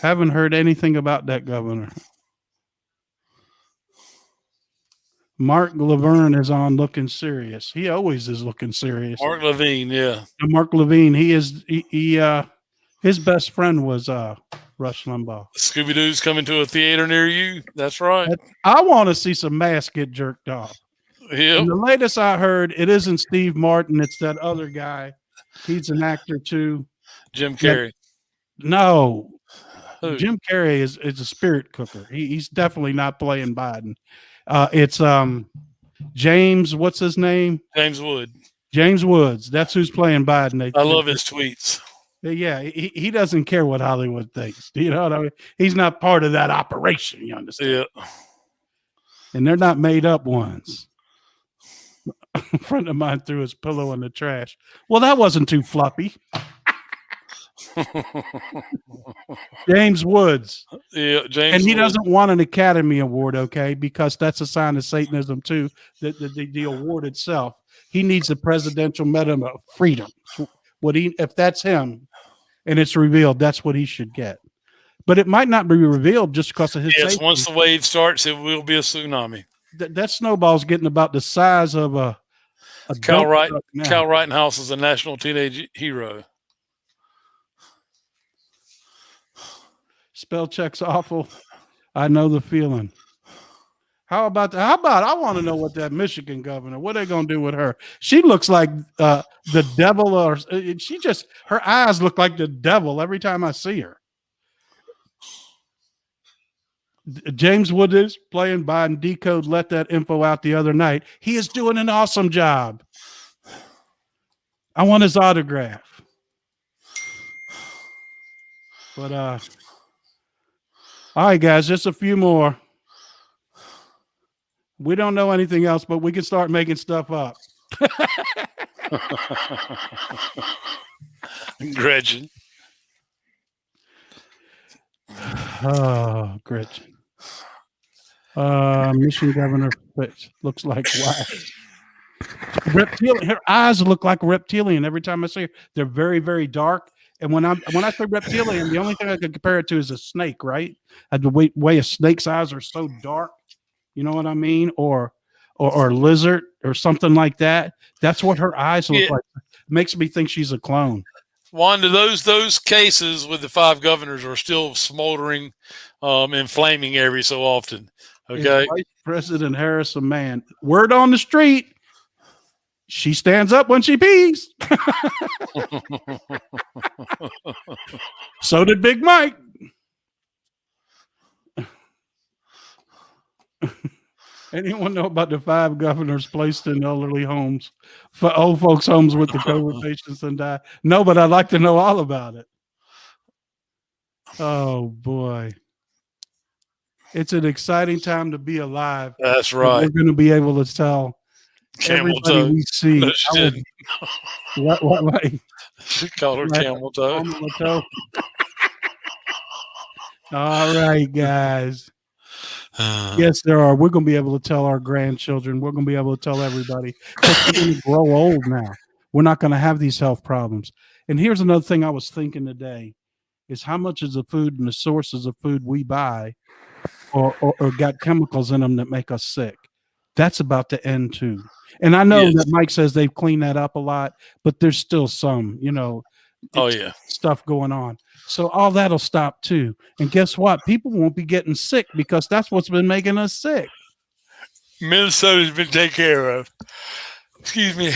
Haven't heard anything about that governor. Mark Laverne is on looking serious. He always is looking serious. Mark Levine, yeah. And Mark Levine, his best friend was Rush Limbaugh. Scooby-Doo's coming to a theater near you. That's right. I want to see some masks get jerked off. Yeah. The latest I heard, it isn't Steve Martin. It's that other guy. He's an actor too. Jim Carrey. No. Who? Jim Carrey is a spirit cooker. He's definitely not playing Biden. It's James, what's his name? James Wood. James Woods. That's who's playing Biden. I love his tweets. Yeah, he doesn't care what Hollywood thinks. You know what I mean? He's not part of that operation, you understand? Yeah. And they're not made up ones. A friend of mine threw his pillow in the trash. Well, that wasn't too floppy. James Woods. Yeah, James. And he Wood. doesn't want an Academy Award, okay? Because that's a sign of Satanism too. The award itself. He needs a presidential medal of freedom. If that's him, and it's revealed, that's what he should get. But it might not be revealed just because of his. Yes, safety. once the wave starts, it will be a tsunami. That snowball's getting about the size of a Cal Rittenhouse is a national teenage hero. Spell check's awful. I know the feeling. How about I want to know what that Michigan governor, what are they going to do with her? She looks like the devil, or her eyes look like the devil every time I see her. James Wood is playing Biden. Decode let that info out the other night. He is doing an awesome job. I want his autograph. But all right, guys, just a few more. We don't know anything else, but we can start making stuff up. Gretchen. Oh, Gretchen. Michigan governor looks like wax. Reptilian. Her eyes look like reptilian every time I see her. They're very, very dark. And when I say reptilian, the only thing I can compare it to is a snake, right? The way a snake's eyes are so dark. You know what I mean? Or lizard or something like that. That's what her eyes look like. It makes me think she's a clone. Wanda, those cases with the 5 governors are still smoldering and flaming every so often. Okay. Is Vice President Harris a man? Word on the street. She stands up when she pees. So did Big Mike. Anyone know about the 5 governors placed in elderly homes, for old folks' homes with the COVID patients and die? No, but I'd like to know all about it. Oh boy. It's an exciting time to be alive. That's And right. we're going to be able to tell Camel everybody toe. we see. No I shit. would- what? She called her Like camel toe. camel toe. All right, guys. Yes, there are. We're going to be able to tell our grandchildren. We're going to be able to tell everybody. 'Cause we're going to grow old now. We're not going to have these health problems. And here's another thing I was thinking today is how much is the food and the sources of food we buy or got chemicals in them that make us sick. That's about to end too. And I know Yes. that Mike says they've cleaned that up a lot, but there's still some, Oh yeah. stuff going on. So all that'll stop too. And guess what? People won't be getting sick because that's what's been making us sick. Minnesota's been taken care of. Excuse me.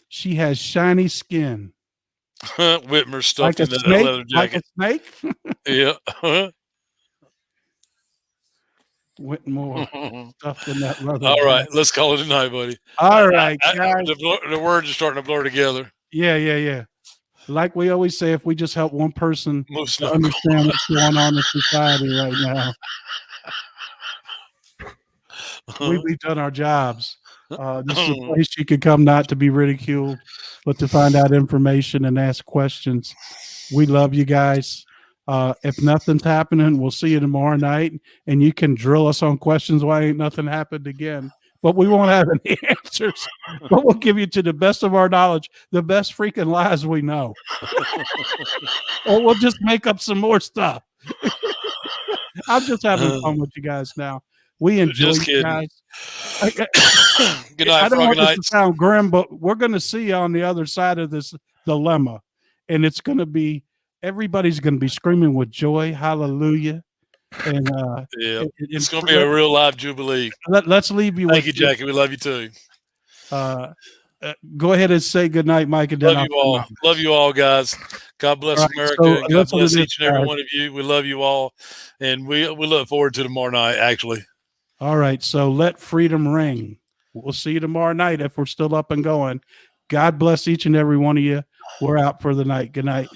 She has shiny skin. Whitmer stuffed Like a in that snake. leather Like a jacket. snake. Yeah. Whitmore stuffed in that leather. All right, jacket. let's call it a night, buddy. All right, guys. The words are starting to blur together. Yeah. Like we always say, if we just help one person Move to snow. understand what's going on in society right now, we've done our jobs. This is a place you can come not to be ridiculed, but to find out information and ask questions. We love you guys. If nothing's happening, we'll see you tomorrow night, and you can drill us on questions why ain't nothing happened again. But we won't have any answers. But we'll give you, to the best of our knowledge, the best freaking lies we know. Or we'll just make up some more stuff. I'm just having fun with you guys now. We enjoy Just you kidding. guys. Good I night, don't Froggy want this to Nights. sound grim, but we're going to see you on the other side of this dilemma. And it's going to be, everybody's going to be screaming with joy. Hallelujah. And Yeah, and it's going to be a real live jubilee. let's leave you Thank with you, Jackie. We love you too. Go ahead and say good night, Mike. And then Love you all. Love you all, guys. God bless All right, America. so And God listen to bless this, each and every guys. one of you. We love you all. And we look forward to tomorrow night, actually. All right. So let freedom ring. We'll see you tomorrow night if we're still up and going. God bless each and every one of you. We're out for the night. Good night.